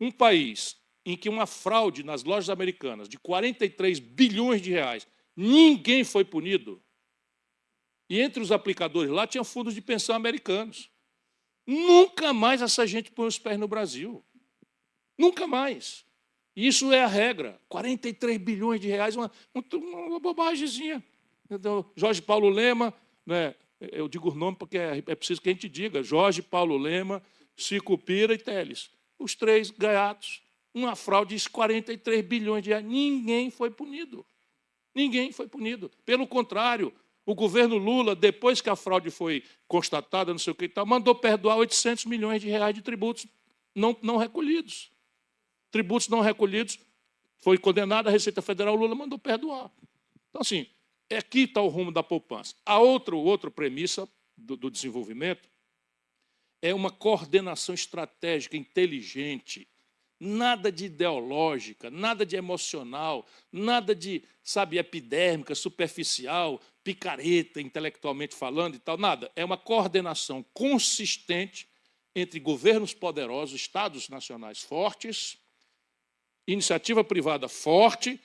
Um país em que uma fraude nas lojas americanas de 43 bilhões de reais, ninguém foi punido. E entre os aplicadores lá tinha fundos de pensão americanos. Nunca mais essa gente põe os pés no Brasil. Nunca mais. Isso é a regra. 43 bilhões de reais, uma bobagemzinha. Então, Jorge Paulo Lema, né, eu digo o nome porque é preciso que a gente diga, Jorge Paulo Lema, Sicupira e Teles. Os três gaiatos, uma fraude de 43 bilhões de reais. Ninguém foi punido. Ninguém foi punido. Pelo contrário, o governo Lula, depois que a fraude foi constatada, não sei o que e tal, mandou perdoar 800 milhões de reais de tributos não recolhidos. Tributos não recolhidos, foi condenada a Receita Federal, Lula mandou perdoar. Então, assim, aqui está o rumo da poupança. A outra premissa do desenvolvimento é uma coordenação estratégica inteligente, nada de ideológica, nada de emocional, nada de, sabe, epidérmica, superficial, picareta, intelectualmente falando e tal, nada. É uma coordenação consistente entre governos poderosos, estados nacionais fortes, iniciativa privada forte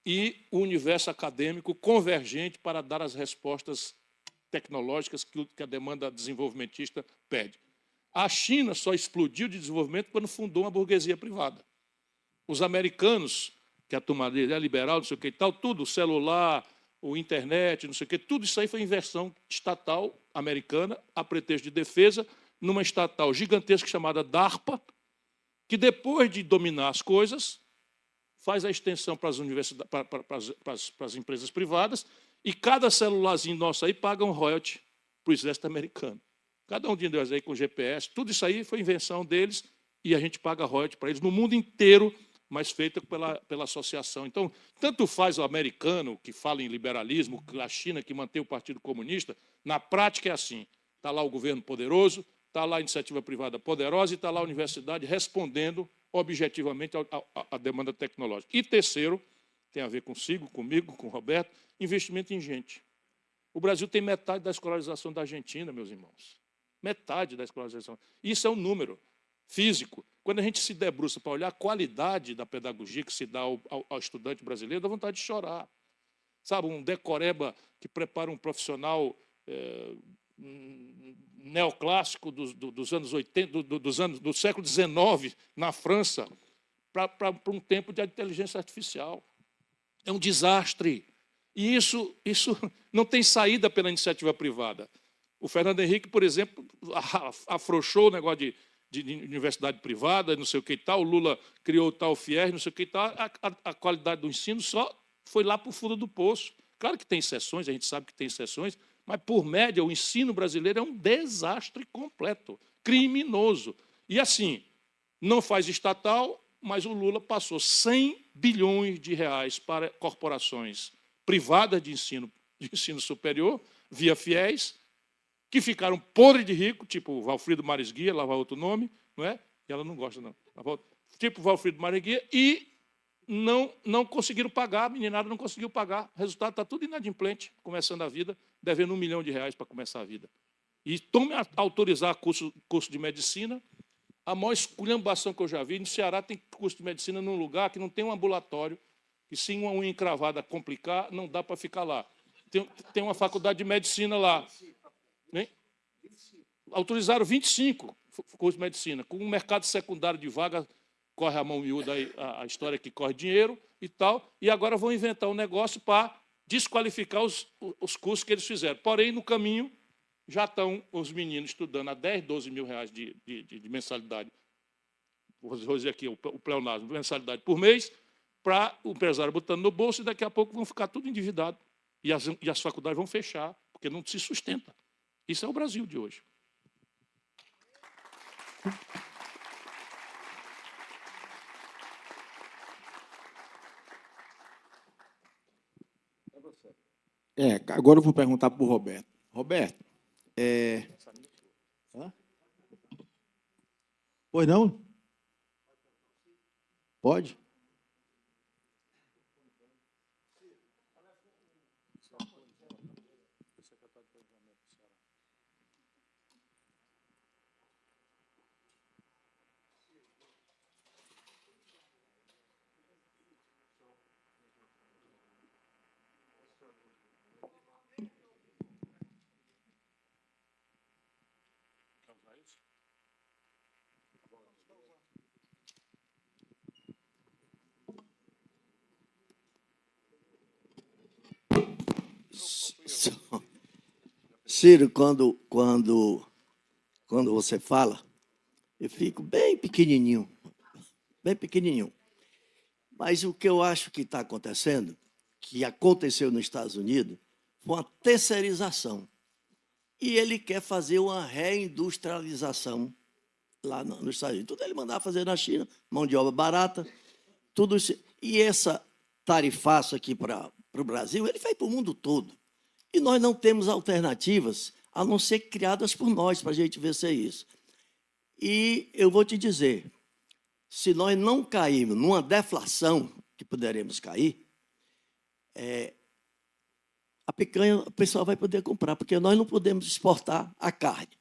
e o universo acadêmico convergente para dar as respostas tecnológicas que a demanda desenvolvimentista pede. A China só explodiu de desenvolvimento quando fundou uma burguesia privada. Os americanos, que a turma é liberal, não sei o que e tal, tudo, o celular, o internet, não sei o que, tudo isso aí foi inversão estatal americana, a pretexto de defesa, numa estatal gigantesca chamada DARPA, que depois de dominar as coisas, faz a extensão para as universidades, para as empresas privadas, e cada celularzinho nosso aí paga um royalty para o exército americano. Cada um de nós aí com GPS, tudo isso aí foi invenção deles e a gente paga royalty para eles no mundo inteiro, mas feita pela associação. Então, tanto faz o americano, que fala em liberalismo, a China, que mantém o Partido Comunista, na prática é assim. Está lá o governo poderoso, está lá a iniciativa privada poderosa e está lá a universidade respondendo objetivamente à demanda tecnológica. E terceiro, tem a ver consigo, comigo, com o Roberto, investimento em gente. O Brasil tem metade da escolarização da Argentina, meus irmãos. Metade da escolarização. Isso é um número físico. Quando a gente se debruça para olhar a qualidade da pedagogia que se dá ao estudante brasileiro, dá vontade de chorar. Sabe, um decoreba que prepara um profissional neoclássico dos anos 80, do século XIX, na França, para um tempo de inteligência artificial. É um desastre. E isso não tem saída pela iniciativa privada. O Fernando Henrique, por exemplo, afrouxou o negócio de universidade privada, não sei o que e tal, o Lula criou o tal FIES, não sei o que e tal, a qualidade do ensino só foi lá para o fundo do poço. Claro que tem exceções, a gente sabe que tem exceções, mas, por média, o ensino brasileiro é um desastre completo, criminoso. E, assim, não faz estatal, mas o Lula passou 100 bilhões de reais para corporações privadas de ensino superior, via FIES, que ficaram podres de rico, tipo Valfrido Marisguia, lá vai outro nome, não é? E ela não gosta, não. Tipo Valfrido Marisguia, e não conseguiram pagar, a meninada não conseguiu pagar. O resultado está tudo inadimplente, começando a vida, devendo R$1 milhão para começar a vida. E tome a autorizar curso de medicina, A maior esculhambação que eu já vi, no Ceará tem curso de medicina num lugar que não tem um ambulatório, que se uma unha encravada complicar, não dá para ficar lá. Tem uma faculdade de medicina lá. Hein? Autorizaram 25 cursos de medicina, com um mercado secundário de vaga, corre a mão miúda aí, a história que corre dinheiro e tal, e agora vão inventar um negócio para desqualificar os cursos que eles fizeram. Porém, no caminho, já estão os meninos estudando a 10, 12 mil reais de mensalidade, vou dizer aqui, o pleonasmo, mensalidade por mês, para o empresário botando no bolso, e daqui a pouco vão ficar tudo endividado. E as faculdades vão fechar, porque não se sustenta. Isso é o Brasil de hoje. Agora eu vou perguntar para o Roberto. Roberto, Hã? Pois não? Pode? Ciro, quando você fala, eu fico bem pequenininho, bem pequenininho. Mas o que eu acho que está acontecendo, que aconteceu nos Estados Unidos, foi uma terceirização. E ele quer fazer uma reindustrialização lá nos Estados Unidos. Tudo ele mandava fazer na China, mão de obra barata, tudo isso. E essa tarifaço aqui para o Brasil, ele fez para o mundo todo. E nós não temos alternativas a não ser criadas por nós, para a gente vencer isso. E eu vou te dizer, se nós não cairmos numa deflação, que poderemos cair, a picanha o pessoal vai poder comprar, porque nós não podemos exportar a carne.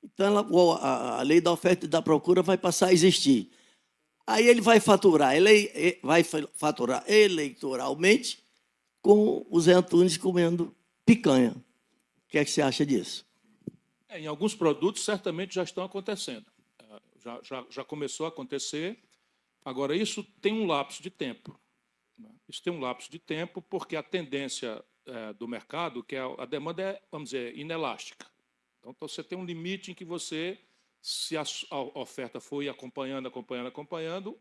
Então, a lei da oferta e da procura vai passar a existir. Aí ele vai faturar eleitoralmente com o Zé Antunes comendo picanha. O que é que você acha disso? Em alguns produtos, certamente já estão acontecendo. Já começou a acontecer. Agora, isso tem um lapso de tempo. Isso tem um lapso de tempo porque a tendência do mercado, que a demanda é, vamos dizer, inelástica. Então, você tem um limite em que você, se a oferta for acompanhando,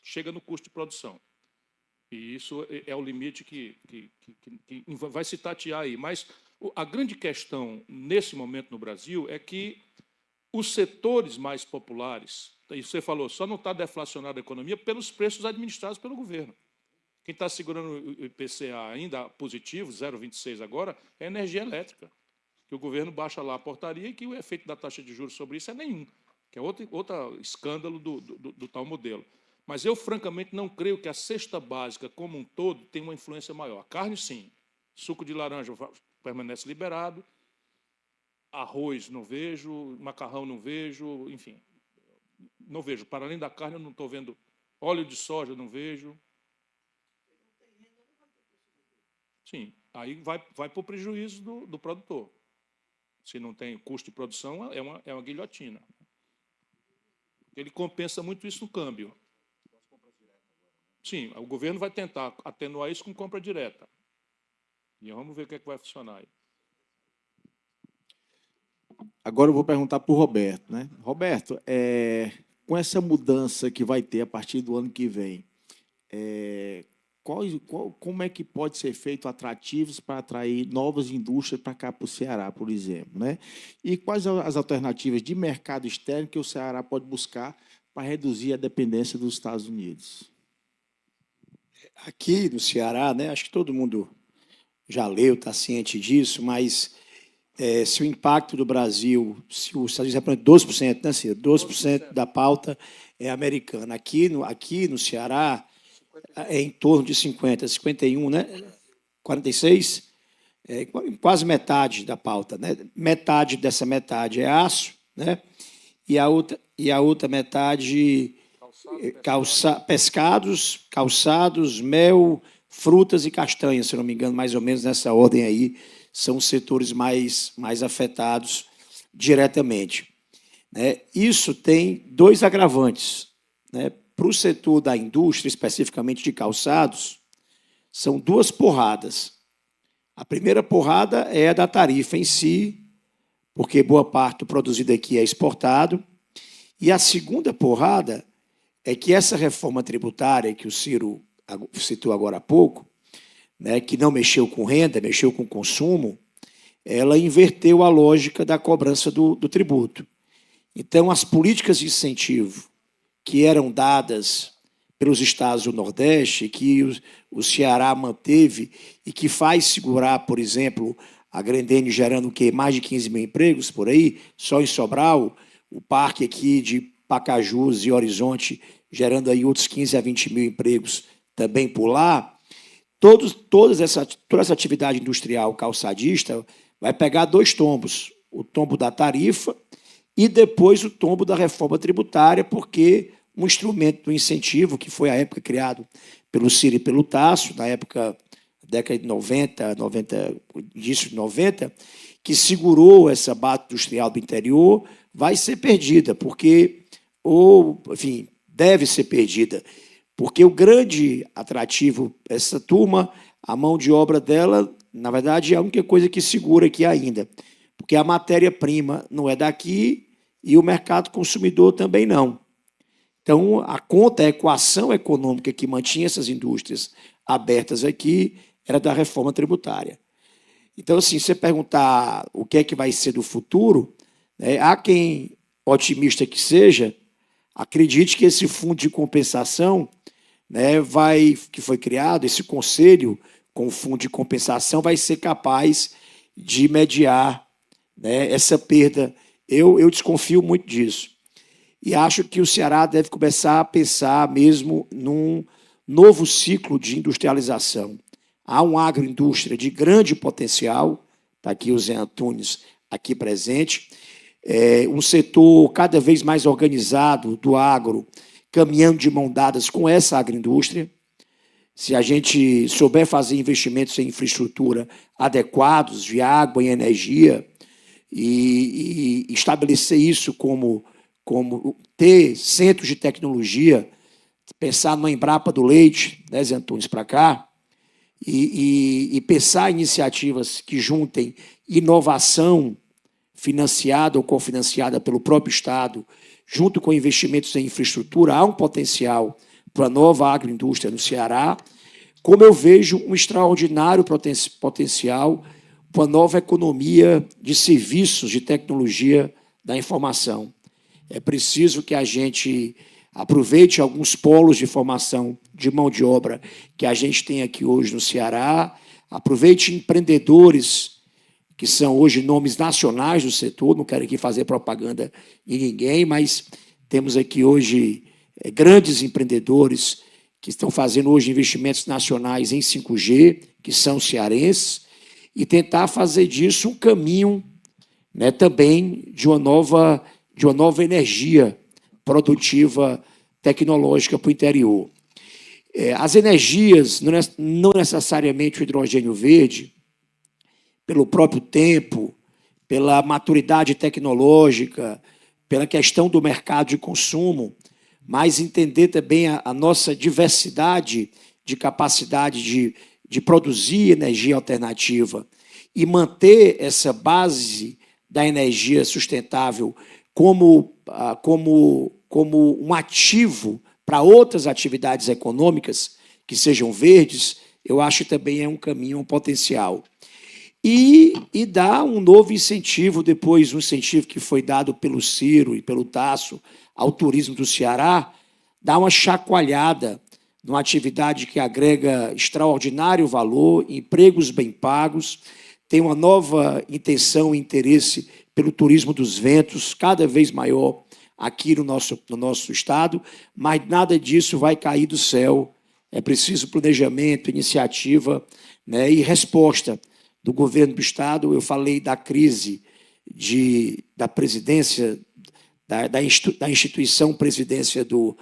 chega no custo de produção. E isso é o limite que vai se tatear aí. Mas a grande questão, nesse momento no Brasil, é que os setores mais populares, e você falou, só não está deflacionada a economia pelos preços administrados pelo governo. Quem está segurando o IPCA ainda positivo, 0,26 agora, é a energia elétrica, que o governo baixa lá a portaria e que o efeito da taxa de juros sobre isso é nenhum, que é outro escândalo do tal modelo. Mas eu, francamente, não creio que a cesta básica como um todo tenha uma influência maior. Carne, sim. Suco de laranja permanece liberado. Arroz, não vejo. Macarrão, não vejo. Enfim, não vejo. Para além da carne, eu não estou vendo. Óleo de soja, não vejo. Sim, aí vai para o prejuízo do produtor. Se não tem custo de produção, é uma guilhotina. Ele compensa muito isso no câmbio. Sim, o governo vai tentar atenuar isso com compra direta. E vamos ver o que é que vai funcionar aí. Agora eu vou perguntar para o Roberto. Né? Roberto, com essa mudança que vai ter a partir do ano que vem, como é que pode ser feito atrativos para atrair novas indústrias para cá, para o Ceará, por exemplo? Né? E quais as alternativas de mercado externo que o Ceará pode buscar para reduzir a dependência dos Estados Unidos? Aqui no Ceará, né, acho que todo mundo já leu, está ciente disso, mas se o impacto do Brasil, se os Estados Unidos representa 12%, né, Ciro? 12% da pauta é americana. Aqui no Ceará, é em torno de 50, 51, né? 46, quase metade da pauta, né? Metade dessa metade é aço, né? E e a outra metade pescados, calçados, mel, frutas e castanhas, se não me engano, mais ou menos nessa ordem aí, são os setores mais afetados diretamente. Né? Isso tem dois agravantes. Né? Para o setor da indústria, especificamente de calçados, são duas porradas. A primeira porrada é a da tarifa em si, porque boa parte do produzido aqui é exportado. E a segunda porrada é que essa reforma tributária que o Ciro citou agora há pouco, né, que não mexeu com renda, mexeu com consumo, ela inverteu a lógica da cobrança do tributo. Então, as políticas de incentivo que eram dadas pelos estados do Nordeste, que o Ceará manteve e que faz segurar, por exemplo, a Grendene gerando o quê? Mais de 15 mil empregos por aí, só em Sobral, o parque aqui de Pacajus e Horizonte gerando aí outros 15 a 20 mil empregos também por lá. Toda essa atividade industrial calçadista vai pegar dois tombos, o tombo da tarifa e depois o tombo da reforma tributária, porque um instrumento do incentivo, que foi à época criado pelo Ciro e pelo Tasso, na época, década de 90, início de 90, que segurou essa base industrial do interior, vai ser perdida, porque, enfim, deve ser perdida, porque o grande atrativo dessa turma, a mão de obra dela, na verdade, é a única coisa que segura aqui ainda, porque a matéria-prima não é daqui e o mercado consumidor também não. Então, a equação econômica que mantinha essas indústrias abertas aqui era da reforma tributária. Então, assim, se você perguntar o que é que vai ser do futuro, né, há quem, otimista que seja, acredite que esse fundo de compensação, né, que foi criado, esse conselho com o fundo de compensação, vai ser capaz de mediar, né, essa perda. Eu desconfio muito disso. E acho que o Ceará deve começar a pensar mesmo num novo ciclo de industrialização. Há uma agroindústria de grande potencial, está aqui o Zé Antunes aqui presente, um setor cada vez mais organizado do agro, caminhando de mão dadas com essa agroindústria. Se a gente souber fazer investimentos em infraestrutura adequados, de água e energia, e estabelecer isso como ter centros de tecnologia, pensar na Embrapa do Leite, né, Zé Antunes, para cá, e pensar em iniciativas que juntem inovação financiada ou cofinanciada pelo próprio Estado, junto com investimentos em infraestrutura, há um potencial para a nova agroindústria no Ceará, como eu vejo um extraordinário potencial para a nova economia de serviços de tecnologia da informação. É preciso que a gente aproveite alguns polos de formação de mão de obra que a gente tem aqui hoje no Ceará, aproveite empreendedores que são hoje nomes nacionais do setor, não quero aqui fazer propaganda de ninguém, mas temos aqui hoje grandes empreendedores que estão fazendo hoje investimentos nacionais em 5G, que são cearenses, e tentar fazer disso um caminho, né, também de uma nova energia produtiva tecnológica para o interior. As energias, não necessariamente o hidrogênio verde, pelo próprio tempo, pela maturidade tecnológica, pela questão do mercado de consumo, mas entender também a nossa diversidade de capacidade de produzir energia alternativa e manter essa base da energia sustentável como um ativo para outras atividades econômicas que sejam verdes, eu acho que também é um caminho, um potencial. E dá um novo incentivo, depois um incentivo que foi dado pelo Ciro e pelo Tasso ao turismo do Ceará, dá uma chacoalhada numa atividade que agrega extraordinário valor, empregos bem pagos, tem uma nova intenção e interesse pelo turismo dos ventos, cada vez maior aqui no nosso estado, mas nada disso vai cair do céu. É preciso planejamento, iniciativa, né, e resposta do governo do estado. Eu falei da crise da presidência da instituição presidência do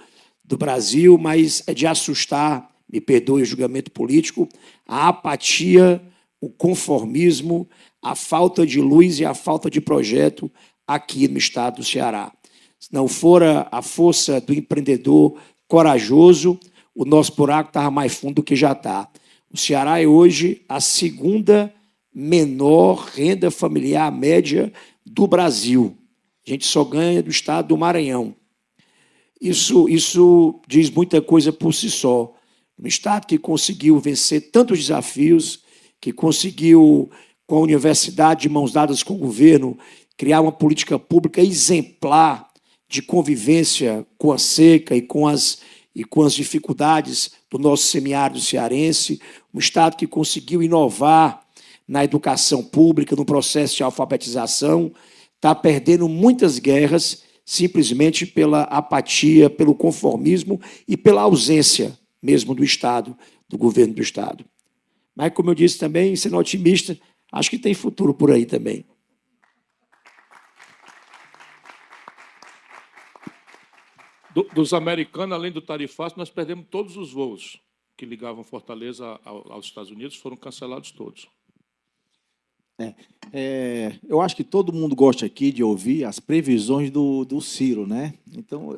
Brasil, mas é de assustar, me perdoe o julgamento político, a apatia, o conformismo, a falta de luz e a falta de projeto aqui no estado do Ceará. Se não fora a força do empreendedor corajoso, o nosso buraco estava mais fundo do que já está. O Ceará é hoje a segunda menor renda familiar média do Brasil. A gente só ganha do estado do Maranhão. Isso diz muita coisa por si só. Um estado que conseguiu vencer tantos desafios, que conseguiu, com a universidade de mãos dadas com o governo, criar uma política pública exemplar de convivência com a seca e com as dificuldades do nosso semiárido cearense, um estado que conseguiu inovar na educação pública, no processo de alfabetização, está perdendo muitas guerras simplesmente pela apatia, pelo conformismo e pela ausência mesmo do Estado, do governo do Estado. Mas, como eu disse também, sendo otimista, acho que tem futuro por aí também. Dos americanos, além do tarifaço, nós perdemos todos os voos que ligavam Fortaleza aos Estados Unidos, foram cancelados todos. Eu acho que todo mundo gosta aqui de ouvir as previsões do Ciro, né? Então,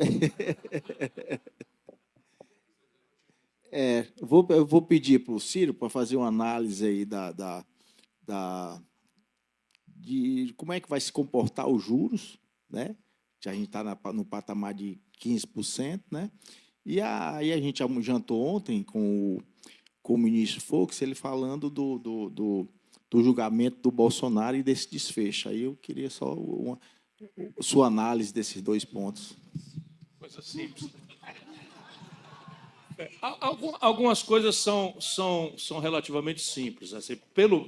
eu vou pedir para o Ciro para fazer uma análise aí de como é que vai se comportar os juros, né? Já a gente está no patamar de 15%, né? E aí a gente jantou ontem com o ministro Fux, ele falando do julgamento do Bolsonaro e desse desfecho. Aí eu queria só sua análise desses dois pontos. Coisa simples. Algumas coisas são relativamente simples. Assim,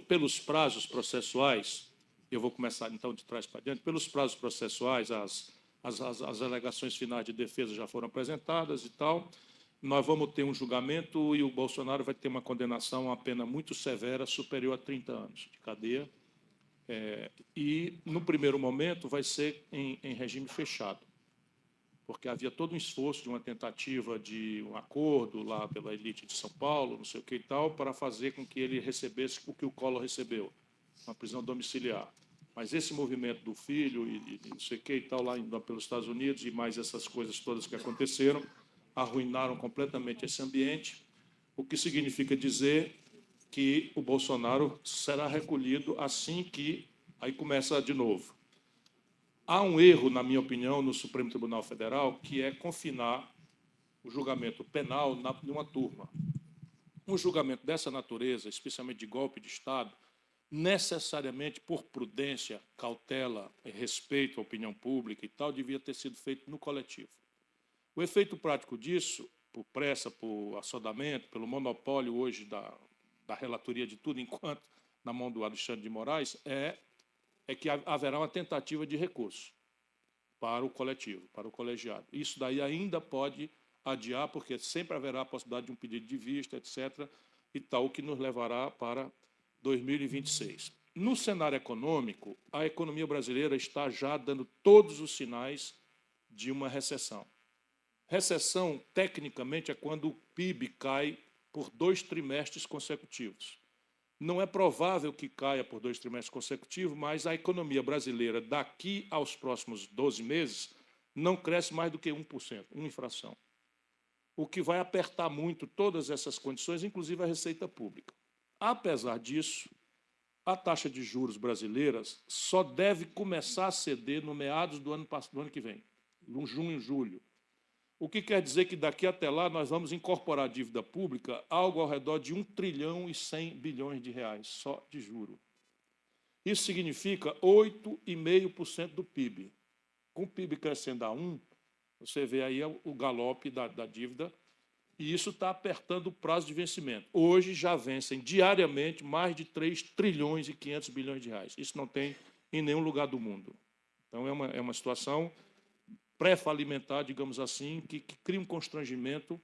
pelos prazos processuais, eu vou começar então de trás para diante, pelos prazos processuais, as alegações finais de defesa já foram apresentadas e tal. Nós vamos ter um julgamento e o Bolsonaro vai ter uma condenação a uma pena muito severa, superior a 30 anos de cadeia. E, no primeiro momento, vai ser em regime fechado, porque havia todo um esforço de uma tentativa de um acordo lá pela elite de São Paulo, não sei o que e tal, para fazer com que ele recebesse o que o Collor recebeu, uma prisão domiciliar. Mas esse movimento do filho e não sei o que e tal, lá pelos Estados Unidos, e mais essas coisas todas que aconteceram, arruinaram completamente esse ambiente, o que significa dizer que o Bolsonaro será recolhido assim que... Aí começa de novo. Há um erro, na minha opinião, no Supremo Tribunal Federal, que é confinar o julgamento penal numa turma. Um julgamento dessa natureza, especialmente de golpe de Estado, necessariamente, por prudência, cautela, respeito à opinião pública e tal, devia ter sido feito no coletivo. O efeito prático disso, por pressa, por assodamento, pelo monopólio hoje da relatoria de tudo enquanto na mão do Alexandre de Moraes, é que haverá uma tentativa de recurso para o coletivo, para o colegiado. Isso daí ainda pode adiar, porque sempre haverá a possibilidade de um pedido de vista, etc., e tal, que nos levará para 2026. No cenário econômico, a economia brasileira está já dando todos os sinais de uma recessão. Recessão, tecnicamente, é quando o PIB cai por 2 trimestres consecutivos. Não é provável que caia por 2 trimestres consecutivos, mas a economia brasileira, daqui aos próximos 12 meses, não cresce mais do que 1%, uma infração. O que vai apertar muito todas essas condições, inclusive a receita pública. Apesar disso, a taxa de juros brasileiras só deve começar a ceder no meados do ano que vem, no junho, julho. O que quer dizer que daqui até lá nós vamos incorporar a dívida pública algo ao redor de 1 trilhão e 100 bilhões de reais, só de juro. Isso significa 8,5% do PIB. Com o PIB crescendo a 1, você vê aí o galope da dívida, e isso está apertando o prazo de vencimento. Hoje já vencem diariamente mais de 3 trilhões e 500 bilhões de reais. Isso não tem em nenhum lugar do mundo. Então, é uma situação pré-falimentar, digamos assim, que cria um constrangimento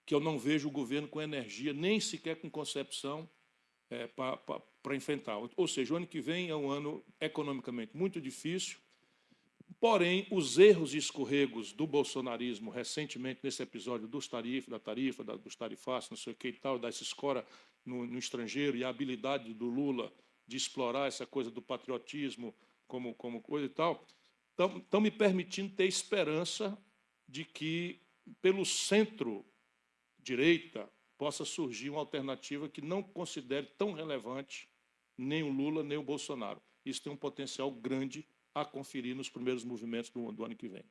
que eu não vejo o governo com energia, nem sequer com concepção para enfrentar. Ou seja, o ano que vem é um ano economicamente muito difícil, Porém, os erros e escorregos do bolsonarismo recentemente, nesse episódio dos dos tarifaços, não sei o que e tal, dessa escora no estrangeiro, e a habilidade do Lula de explorar essa coisa do patriotismo como coisa e tal, estão me permitindo ter esperança de que, pelo centro-direita, possa surgir uma alternativa que não considere tão relevante nem o Lula, nem o Bolsonaro. Isso tem um potencial grande a conferir nos primeiros movimentos do ano que vem.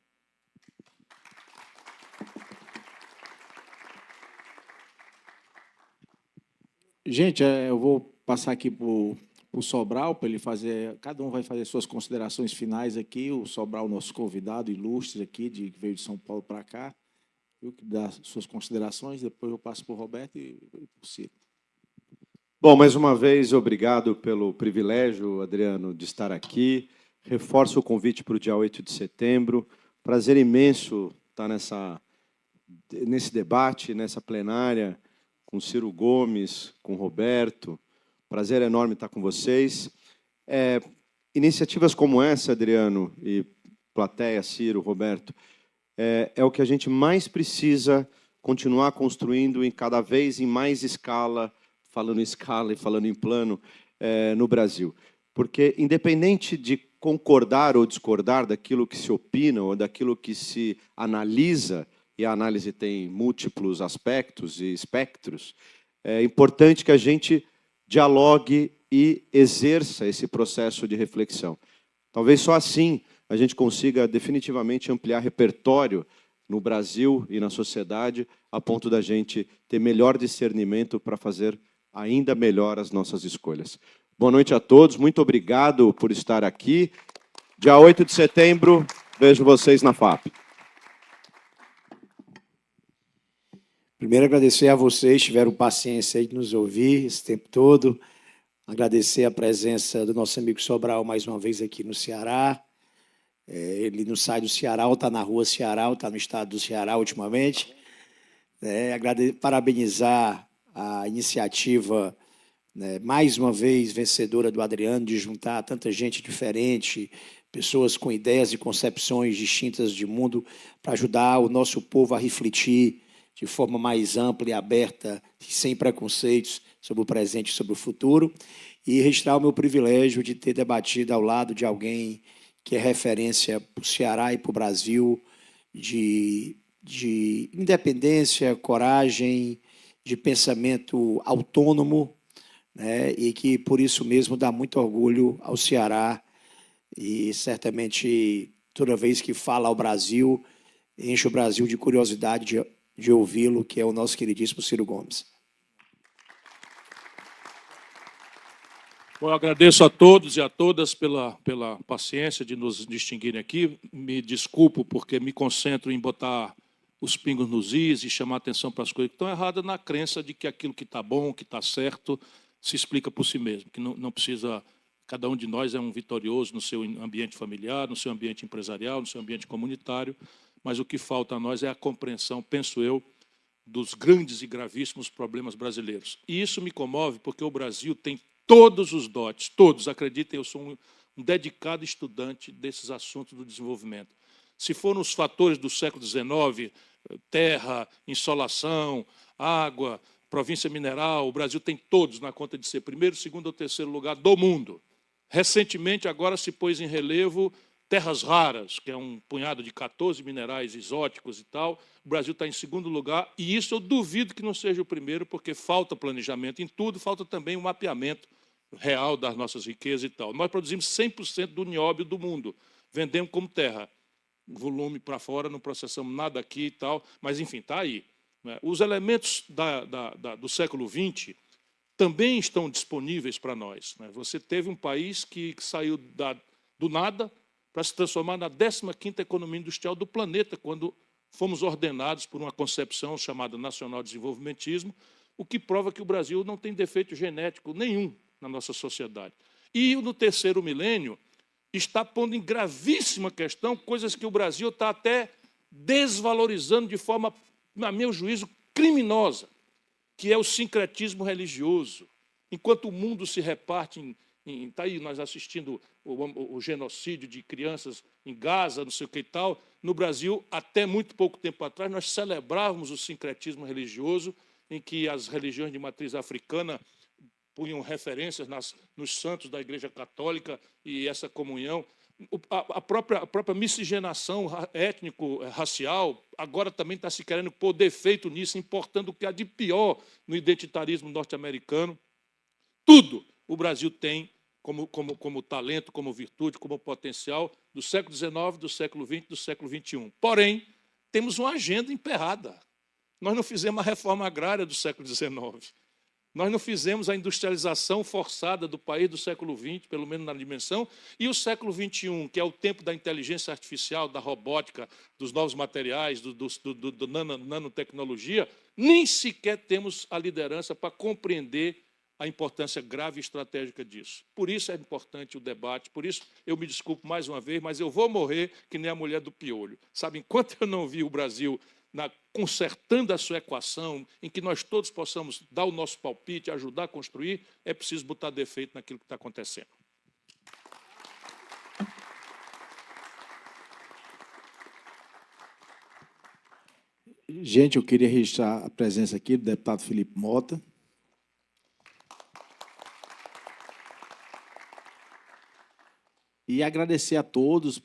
Gente, eu vou passar aqui para o Sobral, para ele fazer. Cada um vai fazer suas considerações finais aqui. O Sobral, nosso convidado ilustre aqui, que veio de São Paulo para cá, eu que dá suas considerações, depois eu passo para o Roberto e para o Ciro. Bom, mais uma vez, obrigado pelo privilégio, Adriano, de estar aqui. Reforço o convite para o dia 8 de setembro. Prazer imenso estar nesse debate, nessa plenária, com Ciro Gomes, com Roberto. Prazer enorme estar com vocês. Iniciativas como essa, Adriano, e plateia, Ciro, Roberto, é o que a gente mais precisa continuar construindo cada vez em mais escala, falando em escala e falando em plano, no Brasil. Porque, independente de concordar ou discordar daquilo que se opina ou daquilo que se analisa, e a análise tem múltiplos aspectos e espectros, é importante que a gente dialogue e exerça esse processo de reflexão. Talvez só assim a gente consiga definitivamente ampliar repertório no Brasil e na sociedade, a ponto da gente ter melhor discernimento para fazer ainda melhor as nossas escolhas. Boa noite a todos, muito obrigado por estar aqui. Dia 8 de setembro, vejo vocês na FAP. Primeiro, agradecer a vocês, tiveram paciência aí de nos ouvir esse tempo todo. Agradecer a presença do nosso amigo Sobral mais uma vez aqui no Ceará. Ele não sai do Ceará, está na rua Ceará, está no estado do Ceará ultimamente. Parabenizar a iniciativa, mais uma vez, vencedora do Adriano, de juntar tanta gente diferente, pessoas com ideias e concepções distintas de mundo, para ajudar o nosso povo a refletir de forma mais ampla e aberta, sem preconceitos, sobre o presente e sobre o futuro, e registrar o meu privilégio de ter debatido ao lado de alguém que é referência para o Ceará e para o Brasil, de independência, coragem, de pensamento autônomo, e que, por isso mesmo, dá muito orgulho ao Ceará, e certamente, toda vez que fala ao Brasil, enche o Brasil de curiosidade de ouvi-lo, que é o nosso queridíssimo Ciro Gomes. Bom, eu agradeço a todos e a todas pela paciência de nos distinguirem aqui. Me desculpo porque me concentro em botar os pingos nos is e chamar atenção para as coisas que estão erradas, na crença de que aquilo que está bom, que está certo, se explica por si mesmo, que não precisa... Cada um de nós é um vitorioso no seu ambiente familiar, no seu ambiente empresarial, no seu ambiente comunitário, mas o que falta a nós é a compreensão, penso eu, dos grandes e gravíssimos problemas brasileiros. E isso me comove porque o Brasil tem todos os dotes, todos, acreditem, eu sou um dedicado estudante desses assuntos do desenvolvimento. Se foram os fatores do século XIX, terra, insolação, água, província mineral, o Brasil tem todos na conta de ser primeiro, segundo ou terceiro lugar do mundo. Recentemente, agora se pôs em relevo terras raras, que é um punhado de 14 minerais exóticos e tal. O Brasil está em segundo lugar, e isso eu duvido que não seja o primeiro, porque falta planejamento em tudo, falta também um mapeamento real das nossas riquezas e tal. Nós produzimos 100% do nióbio do mundo, vendemos como terra. Volume para fora, não processamos nada aqui e tal, mas, enfim, está aí. Os elementos do século XX também estão disponíveis para nós. Você teve um país que saiu do nada para se transformar na 15ª economia industrial do planeta, quando fomos ordenados por uma concepção chamada nacional-desenvolvimentismo, o que prova que o Brasil não tem defeito genético nenhum na nossa sociedade. E no terceiro milênio está pondo em gravíssima questão coisas que o Brasil está até desvalorizando de forma, a meu juízo, criminosa, que é o sincretismo religioso. Enquanto o mundo se reparte Está aí nós assistindo o genocídio de crianças em Gaza, não sei o que e tal. No Brasil, até muito pouco tempo atrás, nós celebrávamos o sincretismo religioso, em que as religiões de matriz africana punham referências nos santos da Igreja Católica e essa comunhão. A própria miscigenação étnico-racial agora também está se querendo pôr defeito nisso, importando o que há de pior no identitarismo norte-americano. Tudo o Brasil tem como talento, como virtude, como potencial do século XIX, do século XX, do século XXI. Porém, temos uma agenda emperrada. Nós não fizemos a reforma agrária do século XIX. Nós não fizemos a industrialização forçada do país do século XX, pelo menos na dimensão, e o século XXI, que é o tempo da inteligência artificial, da robótica, dos novos materiais, do nanotecnologia, nem sequer temos a liderança para compreender a importância grave e estratégica disso. Por isso é importante o debate, por isso eu me desculpo mais uma vez, mas eu vou morrer que nem a mulher do piolho. Sabe, enquanto eu não vi o Brasil consertando a sua equação, em que nós todos possamos dar o nosso palpite, ajudar a construir, é preciso botar defeito naquilo que está acontecendo. Gente, eu queria registrar a presença aqui do deputado Felipe Mota. E agradecer a todos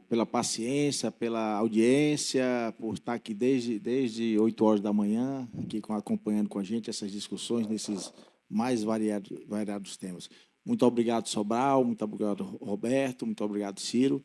pela paciência, pela audiência, por estar aqui desde 8 horas da manhã, aqui acompanhando com a gente essas discussões nesses mais variados temas. Muito obrigado, Sobral, muito obrigado, Roberto, muito obrigado, Ciro.